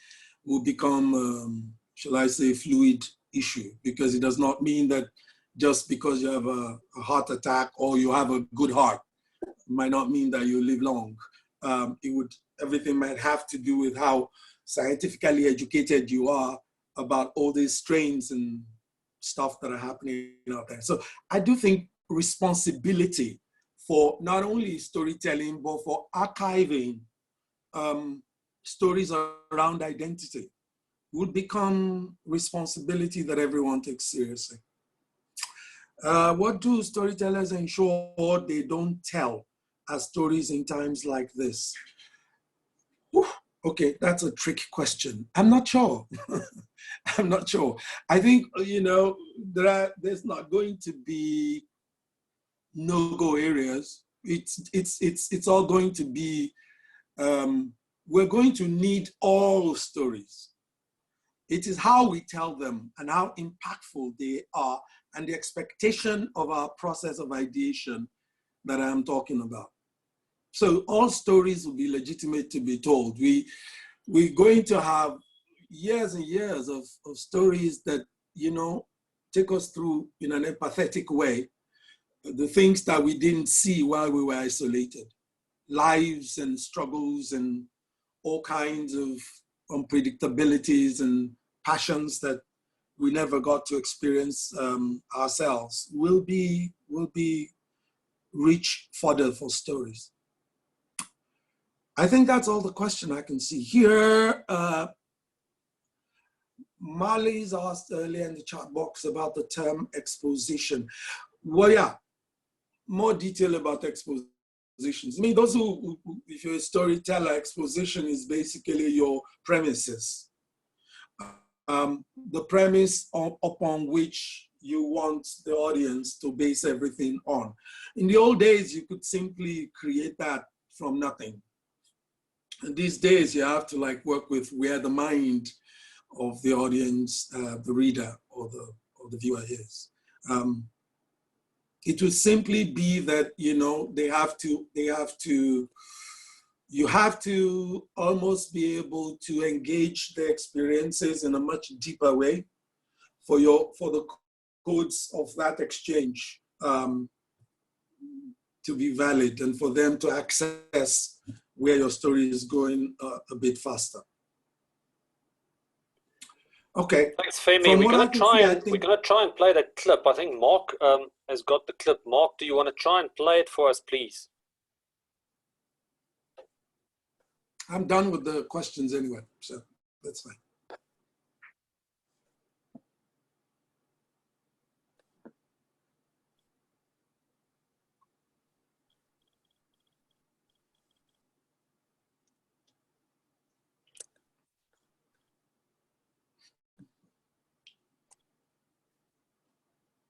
will become, shall I say, fluid issue, because it does not mean that just because you have a heart attack or you have a good heart, it might not mean that you live long. Everything might have to do with how scientifically educated you are about all these strains and stuff that are happening out there. So I do think responsibility for not only storytelling, but for archiving stories around identity would become responsibility that everyone takes seriously. What do storytellers ensure they don't tell as stories in times like this? Whew, okay, that's a tricky question. I'm not sure. I'm not sure. I think, you know, there's not going to be no-go areas. It's all going to be, we're going to need all stories. It is how we tell them and how impactful they are and the expectation of our process of ideation that I'm talking about. So all stories will be legitimate to be told. We're going to have years and years of stories that, you know, take us through in an empathetic way the things that we didn't see while we were isolated. Lives and struggles and all kinds of unpredictabilities and passions that we never got to experience ourselves will be rich fodder for stories. I think that's all the question I can see here. Marley's asked earlier in the chat box about the term exposition. Well, yeah, more detail about expositions. I mean, those who, if you're a storyteller, exposition is basically your premises. The premise upon which you want the audience to base everything on. In the old days, you could simply create that from nothing. And these days, you have to like work with where the mind of the audience, the reader or the viewer is. It will simply be that, you know, you have to almost be able to engage the experiences in a much deeper way for the codes of that exchange to be valid and for them to access where your story is going a bit faster. Okay. Thanks, Femi. We're gonna try and play that clip. I think Mark has got the clip. Mark, do you want to try and play it for us, please? I'm done with the questions anyway, so that's fine.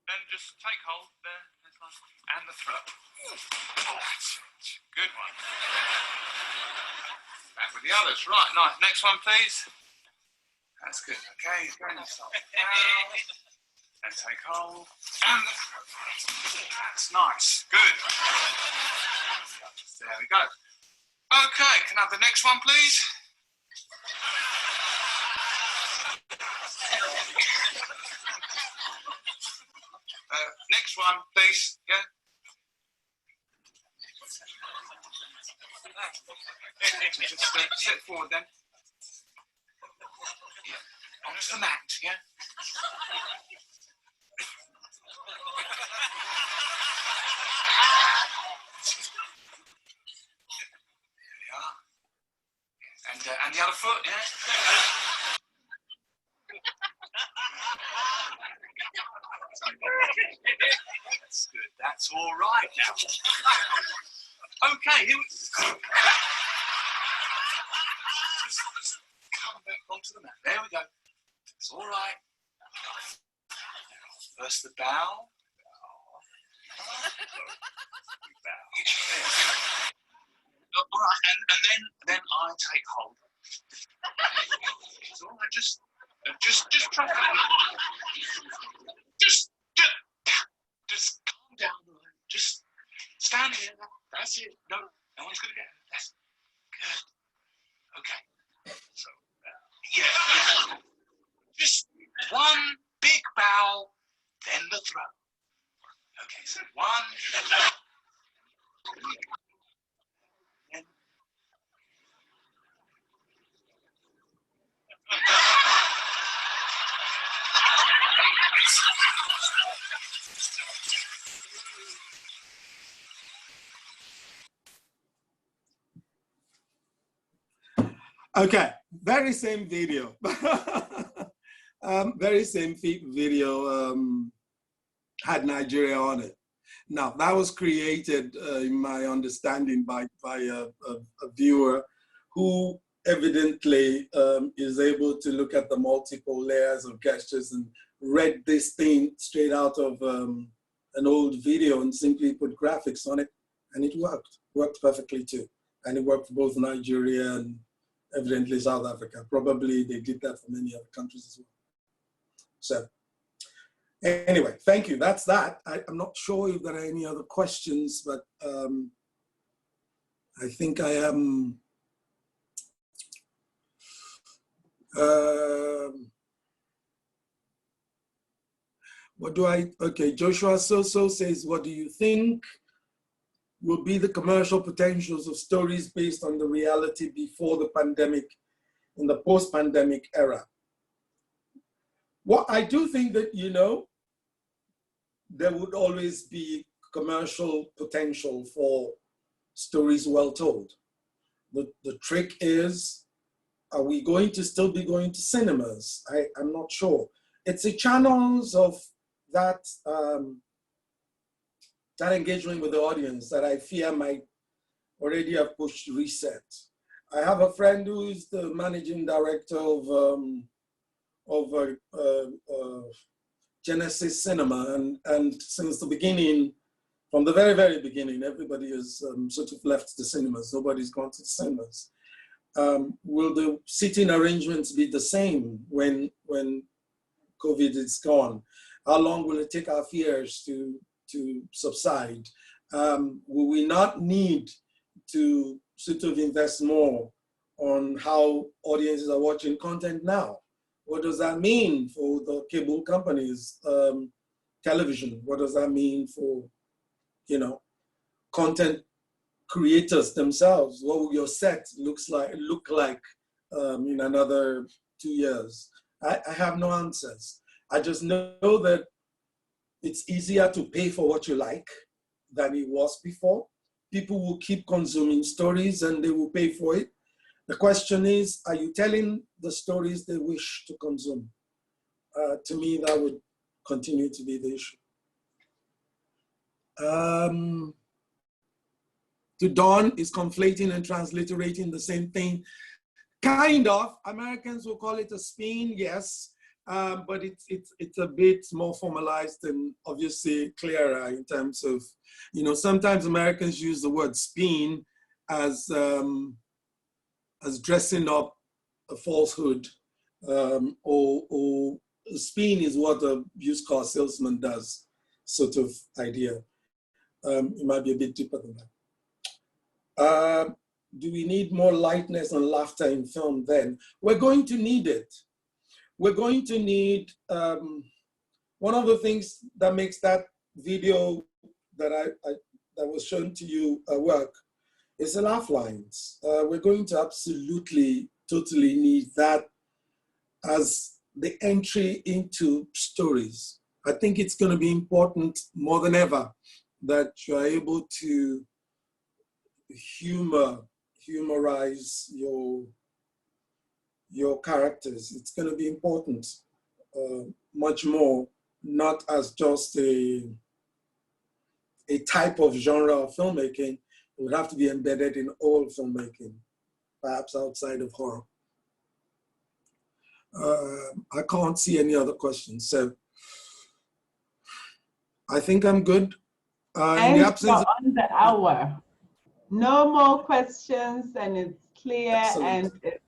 And just take hold there, and the throat. Good one. Back with the others. Right, nice. Next one, please. That's good. Okay, going yourself down. And take hold. And the throat. That's nice. Good. There we go. Okay, can I have the next one, please? Next one, please. Yeah. Just sit forward then. Yeah. Onto the mat. Yeah. There we are. And the other foot. Yeah. That's good. That's all right now. Okay, here we just come back onto the mat. There we go. It's all right. First the bow. All right, and then I take hold. It's all right. Just trust me. Just calm down. Just stand here. That's it. No one's gonna get it. That's good. Okay. So, yeah. Just one big bow, then the throw. Okay. So one. Then. Okay, very same video. Very same video had Nigeria on it. Now, that was created, in my understanding, by a viewer who evidently is able to look at the multiple layers of gestures and read this thing straight out of an old video and simply put graphics on it, and it worked perfectly too. And it worked for both Nigeria and evidently South Africa. Probably they did that for many other countries as well. So Anyway, thank you. That's that. I'm not sure if there are any other questions, but I think I am. What do I? Okay, Joshua So says, what do you think will be the commercial potentials of stories based on the reality before the pandemic, in the post-pandemic era? Well, I do think that, you know, there would always be commercial potential for stories well told. The trick is, are we going to still be going to cinemas? I'm not sure. It's the channels of that, that engagement with the audience that I fear might already have pushed reset. I have a friend who is the managing director of Genesis Cinema, and since the beginning, from the very, very beginning, everybody has sort of left the cinemas. Nobody's gone to the cinemas. Will the seating arrangements be the same when COVID is gone? How long will it take our fears to subside? Will we not need to sort of invest more on how audiences are watching content now? What does that mean for the cable companies, television? What does that mean for, you know, content creators themselves? What will your set look like in another 2 years? I have no answers. I just know that it's easier to pay for what you like than it was before. People will keep consuming stories and they will pay for it. The question is, are you telling the stories they wish to consume? To me, that would continue to be the issue. To Dawn, is conflating and transliterating the same thing? Kind of. Americans will call it a spin, yes, but it's a bit more formalized and obviously clearer in terms of, you know, sometimes Americans use the word spin as dressing up a falsehood, or spin is what a used car salesman does, sort of idea. It might be a bit deeper than that. Do we need more lightness and laughter in film then? We're going to need it. We're going to need, one of the things that makes that video that that was shown to you work is the laugh lines. We're going to absolutely, totally need that as the entry into stories. I think it's going to be important more than ever that you're able to humorize your characters. It's going to be important, much more, not as just a type of genre of filmmaking. It would have to be embedded in all filmmaking, perhaps outside of horror. I can't see any other questions, so I think I'm good. In the absence on the hour. No more questions, and it's clear. Excellent. And it's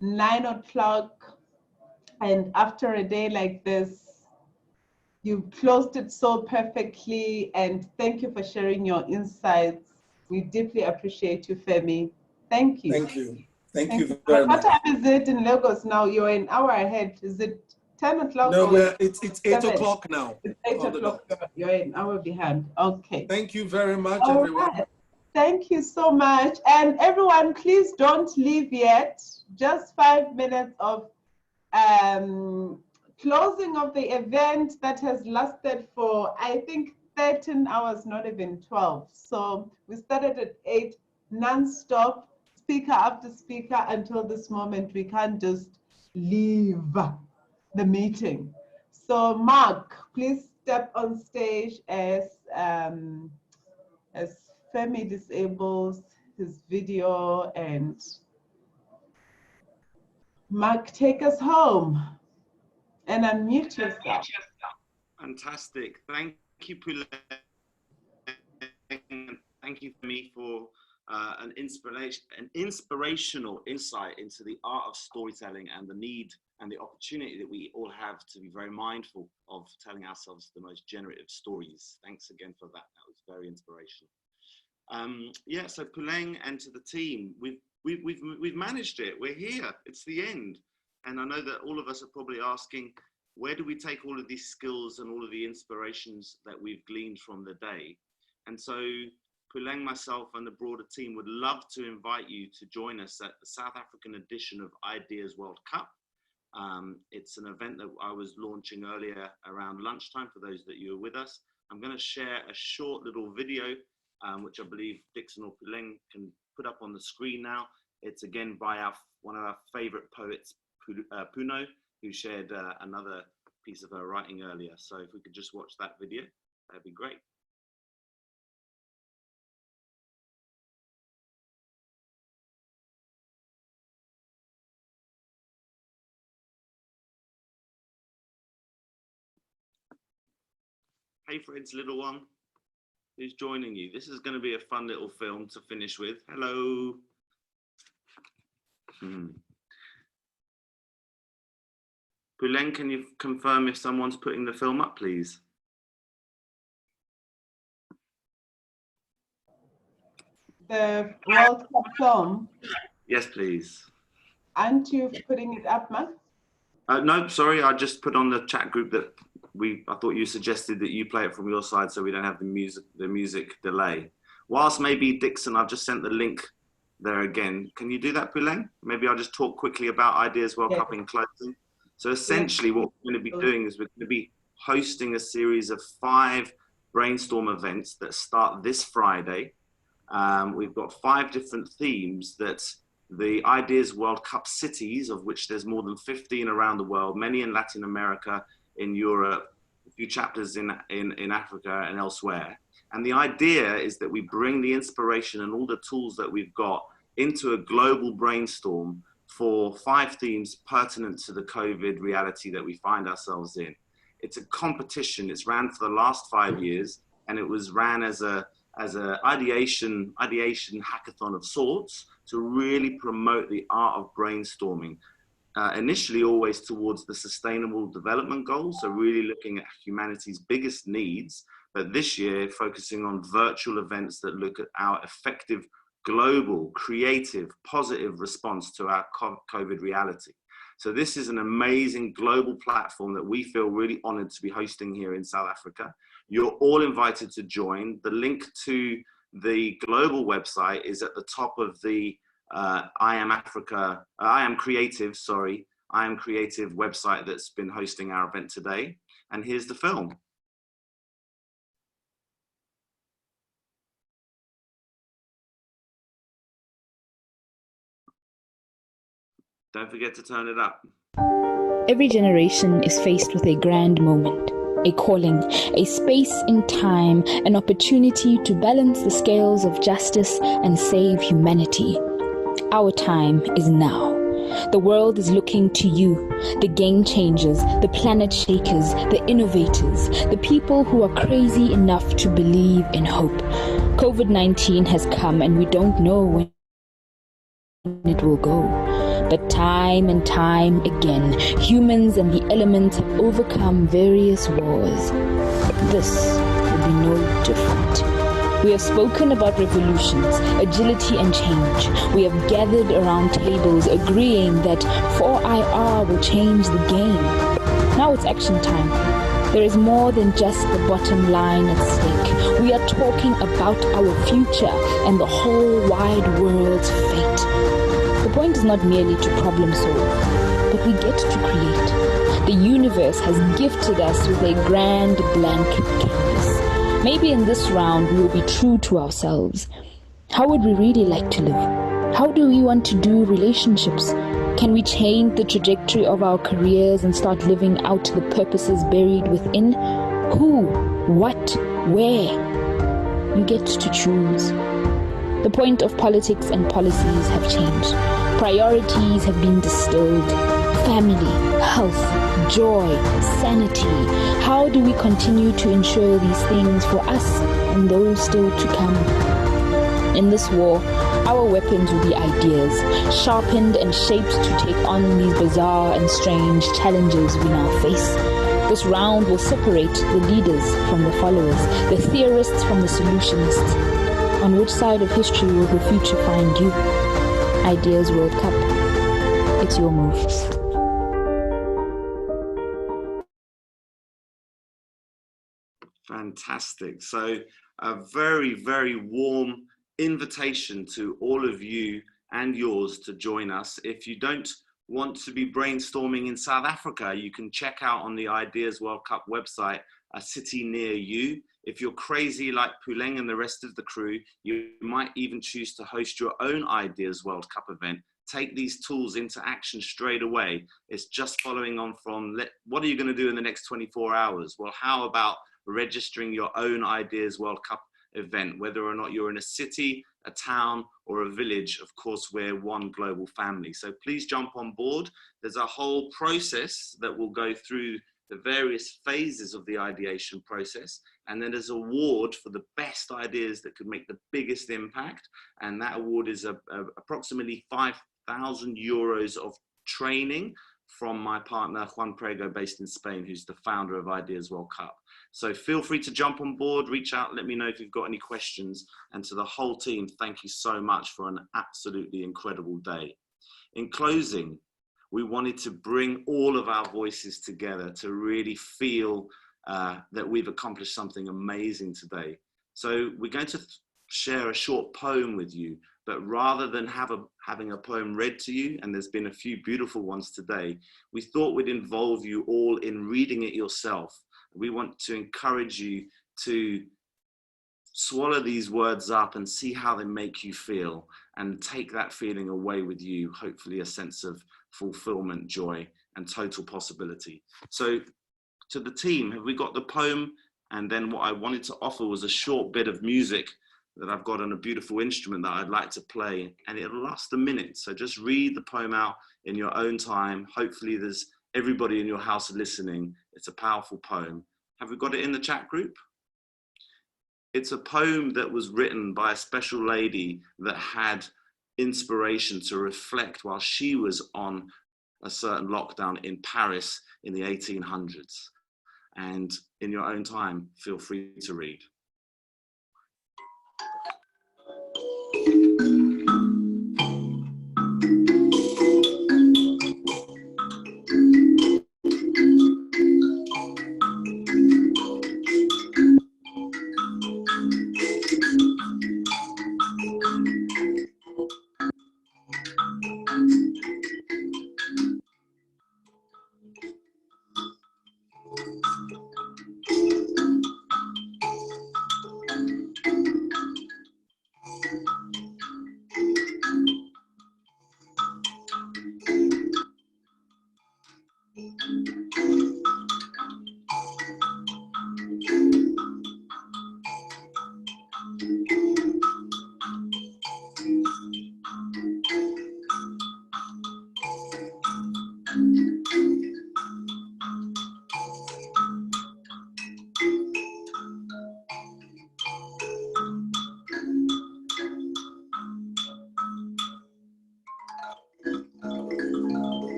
9 o'clock. And after a day like this, you closed it so perfectly. And thank you for sharing your insights. We deeply appreciate you, Femi. Thank you. Thank you. Thank you very much. What time is it in Lagos now? You're an hour ahead. Is it 10 o'clock? No, it's 8 o'clock now. It's 8 o'clock. You're an hour behind. Okay. Thank you very much, all everyone. Right. Thank you so much. And everyone, please don't leave yet. Just 5 minutes of closing of the event that has lasted for, I think, 13 hours, not even 12. So we started at 8, non-stop, speaker after speaker, until this moment. We can't just leave the meeting. So Mark, please step on stage as Femi disables his video, and Mark, take us home and unmute yourself. Fantastic. Thank you, Pule. Thank you, Femi, for an inspirational insight into the art of storytelling and the need and the opportunity that we all have to be very mindful of telling ourselves the most generative stories. Thanks again for that. That was very inspirational. Yeah, so Puleng and to the team, we've managed it. We're here. It's the end. And I know that all of us are probably asking, where do we take all of these skills and all of the inspirations that we've gleaned from the day? And so Puleng, myself, and the broader team would love to invite you to join us at the South African edition of Ideas World Cup. It's an event that I was launching earlier around lunchtime for those that you were with us. I'm going to share a short little video, which I believe Dixon or Puleng can put up on the screen now. It's again by one of our favorite poets, Puno, who shared another piece of her writing earlier. So if we could just watch that video, that'd be great. Hey Fred's little one, who's joining you? This is going to be a fun little film to finish with. Hello. Puleng, can you confirm if someone's putting the film up, please? The World Cup film? Yes, please. Aren't you putting it up, Max? No, sorry, I just put on the chat group that I thought you suggested that you play it from your side so we don't have the music delay. Whilst maybe Dixon, I've just sent the link there again. Can you do that, Puleng? Maybe I'll just talk quickly about Ideas World Cup in closing. So essentially what we're going to be doing is we're going to be hosting a series of 5 brainstorm events that start this Friday. We've got 5 different themes that the Ideas World Cup cities, of which there's more than 15 around the world, many in Latin America, in Europe, a few chapters in Africa and elsewhere. And the idea is that we bring the inspiration and all the tools that we've got into a global brainstorm for 5 themes pertinent to the COVID reality that we find ourselves in. It's a competition. It's ran for the last 5 years, and it was ran as a ideation hackathon of sorts to really promote the art of brainstorming. Initially always towards the sustainable development goals, so really looking at humanity's biggest needs, but this year focusing on virtual events that look at our effective, global, creative, positive response to our COVID reality. So this is an amazing global platform that we feel really honored to be hosting here in South Africa. You're all invited to join. The link to the global website is at the top of the I Am Creative website that's been hosting our event today. And here's the film. Don't forget to turn it up. Every generation is faced with a grand moment, a calling, a space in time, an opportunity to balance the scales of justice and save humanity. Our time is now. The world is looking to you, the game changers, the planet shakers, the innovators, the people who are crazy enough to believe in hope. COVID-19 has come and we don't know when it will go. But time and time again, humans and the elements have overcome various wars. This will be no different. We have spoken about revolutions, agility and change. We have gathered around tables agreeing that 4IR will change the game. Now it's action time. There is more than just the bottom line at stake. We are talking about our future and the whole wide world's fate. The point is not merely to problem solve, but we get to create. The universe has gifted us with a grand blank canvas. Maybe in this round we will be true to ourselves. How would we really like to live? How do we want to do relationships? Can we change the trajectory of our careers and start living out the purposes buried within? Who? What? Where? You get to choose. The point of politics and policies have changed. Priorities have been distilled. Family, health, joy, sanity. How do we continue to ensure these things for us and those still to come? In this war, our weapons will be ideas, sharpened and shaped to take on these bizarre and strange challenges we now face. This round will separate the leaders from the followers, the theorists from the solutionists. On which side of history will the future find you? Ideas World Cup. It's your move. Fantastic. So a very, very warm invitation to all of you and yours to join us. If you don't want to be brainstorming in South Africa, you can check out on the Ideas World Cup website a city near you. If you're crazy like Puleng and the rest of the crew, you might even choose to host your own Ideas World Cup event. Take these tools into action straight away. It's just following on from, what are you going to do in the next 24 hours? Well, how about registering your own Ideas World Cup event, whether or not you're in a city, a town, or a village? Of course, we're one global family. So please jump on board. There's a whole process that will go through the various phases of the ideation process. And then there's an award for the best ideas that could make the biggest impact. And that award is approximately 5,000 euros of training from my partner, Juan Prego, based in Spain, who's the founder of Ideas World Cup. So feel free to jump on board, reach out, let me know if you've got any questions. And to the whole team, thank you so much for an absolutely incredible day. In closing, we wanted to bring all of our voices together to really feel that we've accomplished something amazing today. So we're going to share a short poem with you, but rather than having a poem read to you, and there's been a few beautiful ones today, we thought we'd involve you all in reading it yourself. We want to encourage you to swallow these words up and see how they make you feel, and take that feeling away with you, hopefully a sense of fulfillment, joy, and total possibility. So to the team, have we got the poem? And then what I wanted to offer was a short bit of music that I've got on a beautiful instrument that I'd like to play, and it'll last a minute. So just read the poem out in your own time. Hopefully there's everybody in your house listening. It's a powerful poem. Have we got it in the chat group? It's a poem that was written by a special lady that had inspiration to reflect while she was on a certain lockdown in Paris in the 1800s. And in your own time, feel free to read.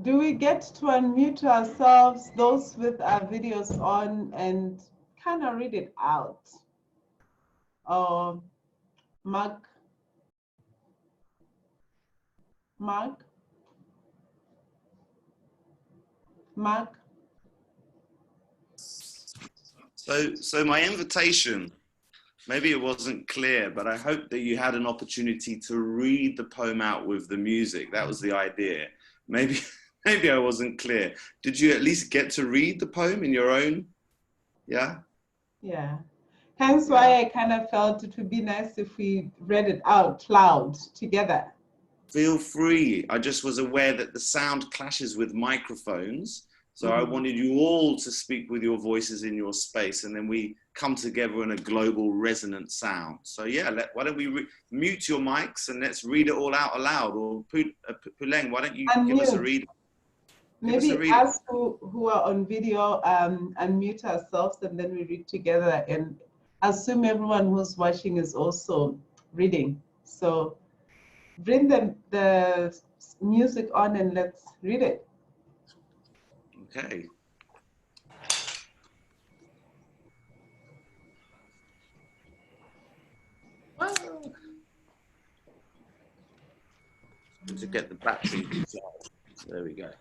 Do we get to unmute ourselves, those with our videos on, and kind of read it out? Mark? So my invitation, maybe it wasn't clear, but I hope that you had an opportunity to read the poem out with the music. That was the idea. Maybe I wasn't clear. Did you at least get to read the poem in your own? Yeah? Yeah. Hence why I kind of felt it would be nice if we read it out loud together. Feel free. I just was aware that the sound clashes with microphones. So I wanted you all to speak with your voices in your space, and then we come together in a global resonant sound. So yeah, why don't we mute your mics and let's read it all out aloud. Or Puleng, why don't you give us a read? Maybe us who are on video unmute ourselves, and then we read together, and assume everyone who's watching is also reading. So bring the music on and let's read it. Okay. To get the battery. There we go.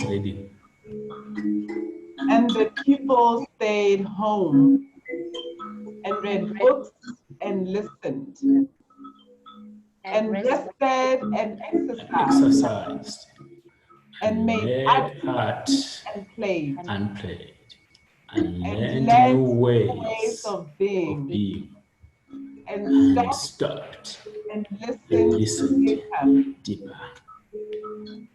Ready. And the people stayed home and read books and listened and rested and exercised and made art and played and and learned new ways of being and and stopped and and listened listened deeper.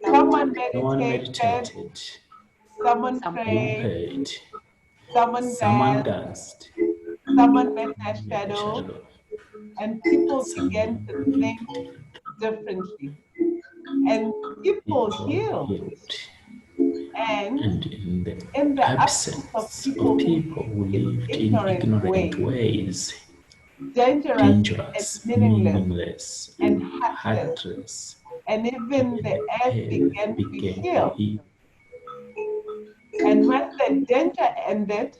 Someone Someone meditated, meditated, someone prayed, someone someone danced, danced, someone met their made a shadow, shadow, and people began someone to think differently. And people people healed. healed. And And in the absence of absence people of who people who lived in lived in ignorant ignorant ways, ways, dangerous and meaningless, and heartless, heartless, and even even the the earth earth began to began to heal. heal. And when the danger ended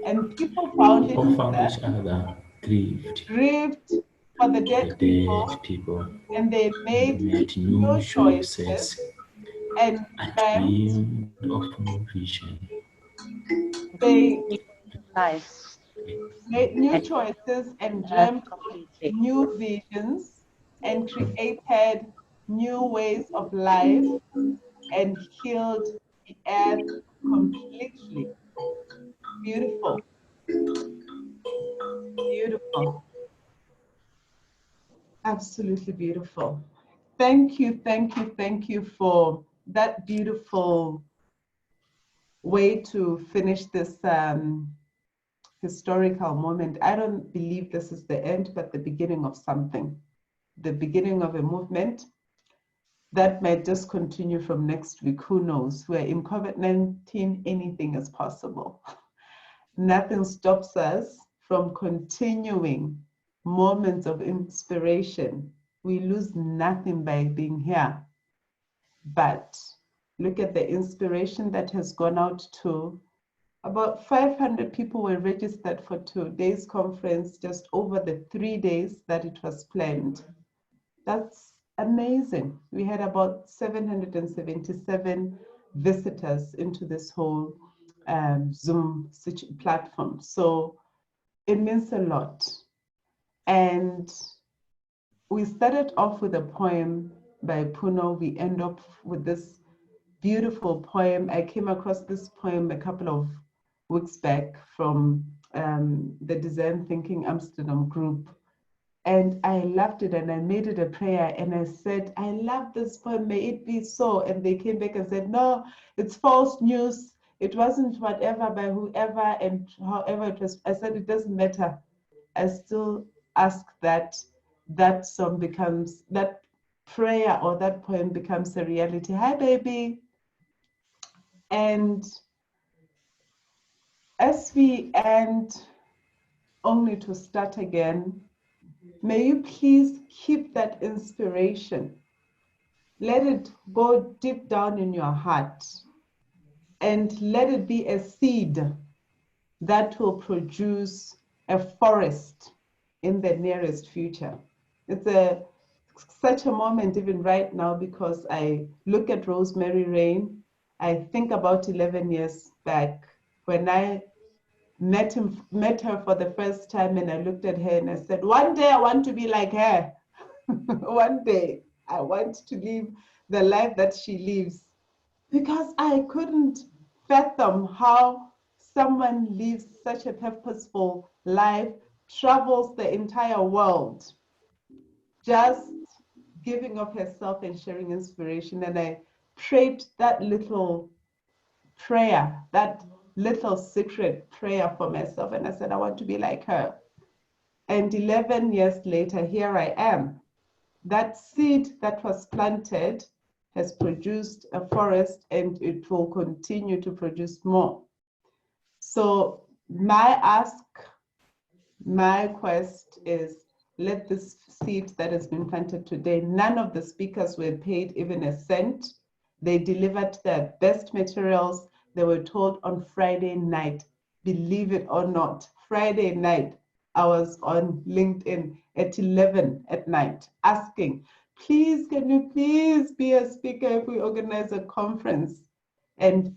and people found each People found other, each other, grieved grieved for the for the dead dead people, people, and they and made made new new choices choices and and dreamt. dreamed of new vision. They made new choices and dreamt of new visions and created new ways of life and healed the earth completely. Beautiful, beautiful, absolutely beautiful. Thank you, thank you, thank you for that beautiful way to finish this historical moment. I don't believe this is the end, but the beginning of something, the beginning of a movement that might just continue from next week. Who knows? We're in COVID-19, anything is possible. Nothing stops us from continuing moments of inspiration. We lose nothing by being here. But look at the inspiration that has gone out to about 500 people were registered for today's conference just over the 3 days that it was planned. That's amazing. We had about 777 visitors into this whole Zoom platform. So it means a lot. And we started off with a poem by Puno. We end up with this beautiful poem. I came across this poem a couple of weeks back from the Design Thinking Amsterdam group. And I loved it, and I made it a prayer, and I said, I love this poem, may it be so. And they came back and said, no, it's false news. It wasn't whatever by whoever and however it was. I said, it doesn't matter. I still ask that that song becomes, that prayer or that poem becomes a reality. Hi, baby. And as we end, only to start again, may you please keep that inspiration. Let it go deep down in your heart and let it be a seed that will produce a forest in the nearest future. It's such a moment even right now because I look at Rosemary Rain. I think about 11 years back when I met her for the first time, and I looked at her and I said, one day I want to be like her. One day. I want to live the life that she lives, because I couldn't fathom how someone lives such a purposeful life, travels the entire world, just giving of herself and sharing inspiration. And I prayed that little prayer, that little secret prayer for myself. And I said, I want to be like her. And 11 years later, here I am. That seed that was planted has produced a forest, and it will continue to produce more. So my ask, my quest is, let this seed that has been planted today, none of the speakers were paid even a cent. They delivered their best materials. They were told on Friday night, believe it or not, Friday night, I was on LinkedIn at 11 at night asking, please, can you please be a speaker if we organize a conference? And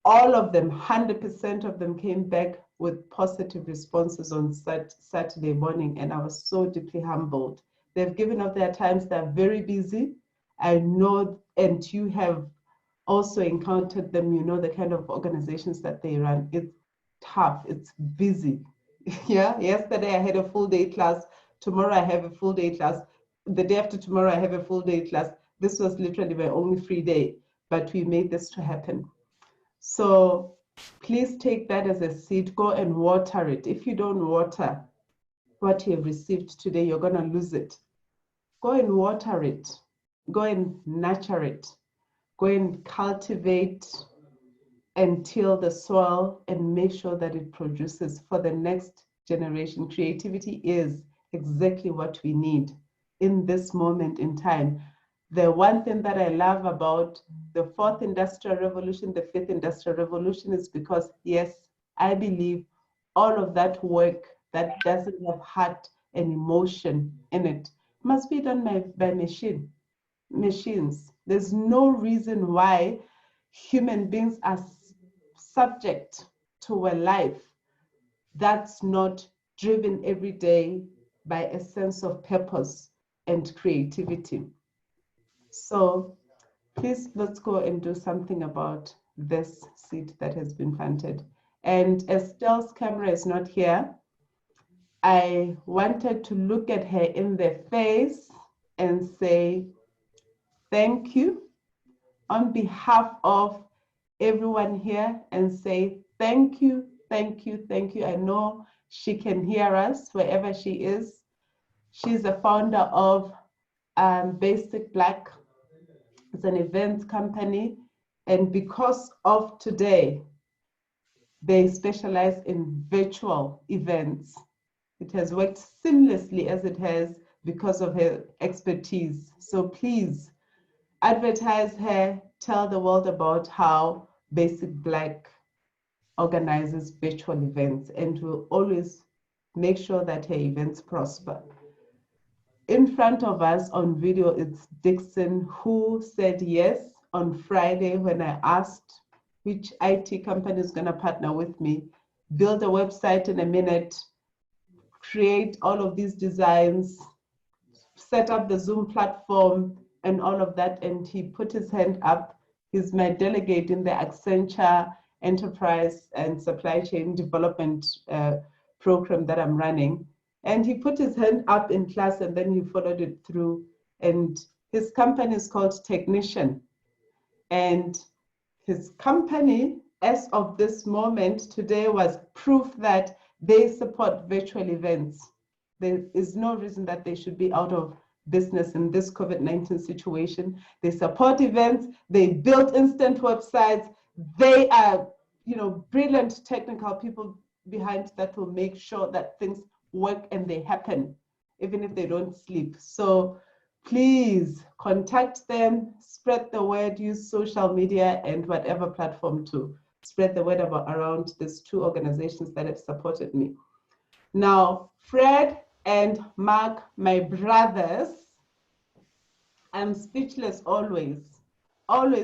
all of them, 100% of them came back with positive responses on Saturday morning, and I was so deeply humbled. They've given up their times, they're very busy. I know, and you have also encountered them, you know the kind of organizations that they run. It's tough, it's busy. Yeah, yesterday I had a full day class, tomorrow I have a full day class, the day after tomorrow I have a full day class. This was literally my only free day, but we made this to happen. So please take that as a seed, go and water it. If you don't water what you have received today, you're going to lose it. Go and water it, go and nurture it, go and cultivate and till the soil and make sure that it produces for the next generation. Creativity is exactly what we need in this moment in time. The one thing that I love about the fourth industrial revolution, the fifth industrial revolution, is because, yes, I believe all of that work that doesn't have heart and emotion in it must be done by machines. There's no reason why human beings are subject to a life that's not driven every day by a sense of purpose and creativity. So please, let's go and do something about this seed that has been planted. And Estelle's camera is not here. I wanted to look at her in the face and say, thank you on behalf of everyone here, and say thank you, thank you, thank you. I know she can hear us wherever she is. She's the founder of Basic Black. It's an events company, and because of today, they specialize in virtual events. It has worked seamlessly as it has because of her expertise. So please advertise her, tell the world about how Basic Black organizes virtual events, and will always make sure that her events prosper. In front of us on video, it's Dixon, who said yes on Friday when I asked which IT company is going to partner with me, build a website in a minute, create all of these designs, set up the Zoom platform and all of that. And he put his hand up. He's my delegate in the Accenture Enterprise and Supply Chain Development program that I'm running. And he put his hand up in class, and then he followed it through. And his company is called Technician. And his company, as of this moment today, was proof that they support virtual events. There is no reason that they should be out of business in this COVID-19 situation. They support events, they build instant websites, they are, brilliant technical people behind that will make sure that things work and they happen, even if they don't sleep. So please contact them, spread the word, use social media and whatever platform to spread the word around these two organizations that have supported me. Now, Fred and Mark, my brothers, I'm speechless always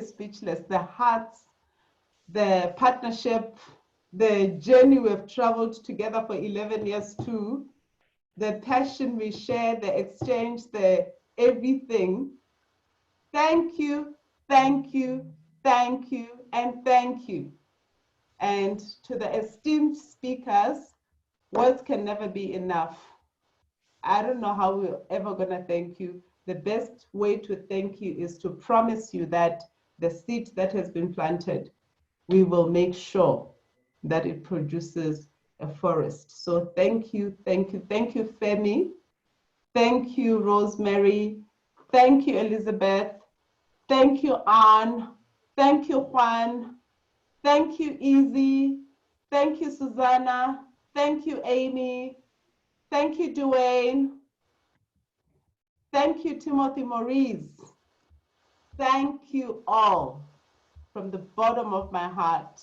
speechless. The hearts, the partnership, the journey we've traveled together for 11 years too, the passion we share, the exchange, the everything. Thank you, thank you, thank you, and thank you. And to the esteemed speakers, words can never be enough. I don't know how we're ever gonna thank you. The best way to thank you is to promise you that the seed that has been planted, we will make sure that it produces a forest. So thank you, thank you, thank you, Femi. Thank you, Rosemary. Thank you, Elizabeth. Thank you, Anne. Thank you, Juan. Thank you, Easy. Thank you, Susanna. Thank you, Amy. Thank you, Duane. Thank you, Timothy Maurice. Thank you all from the bottom of my heart.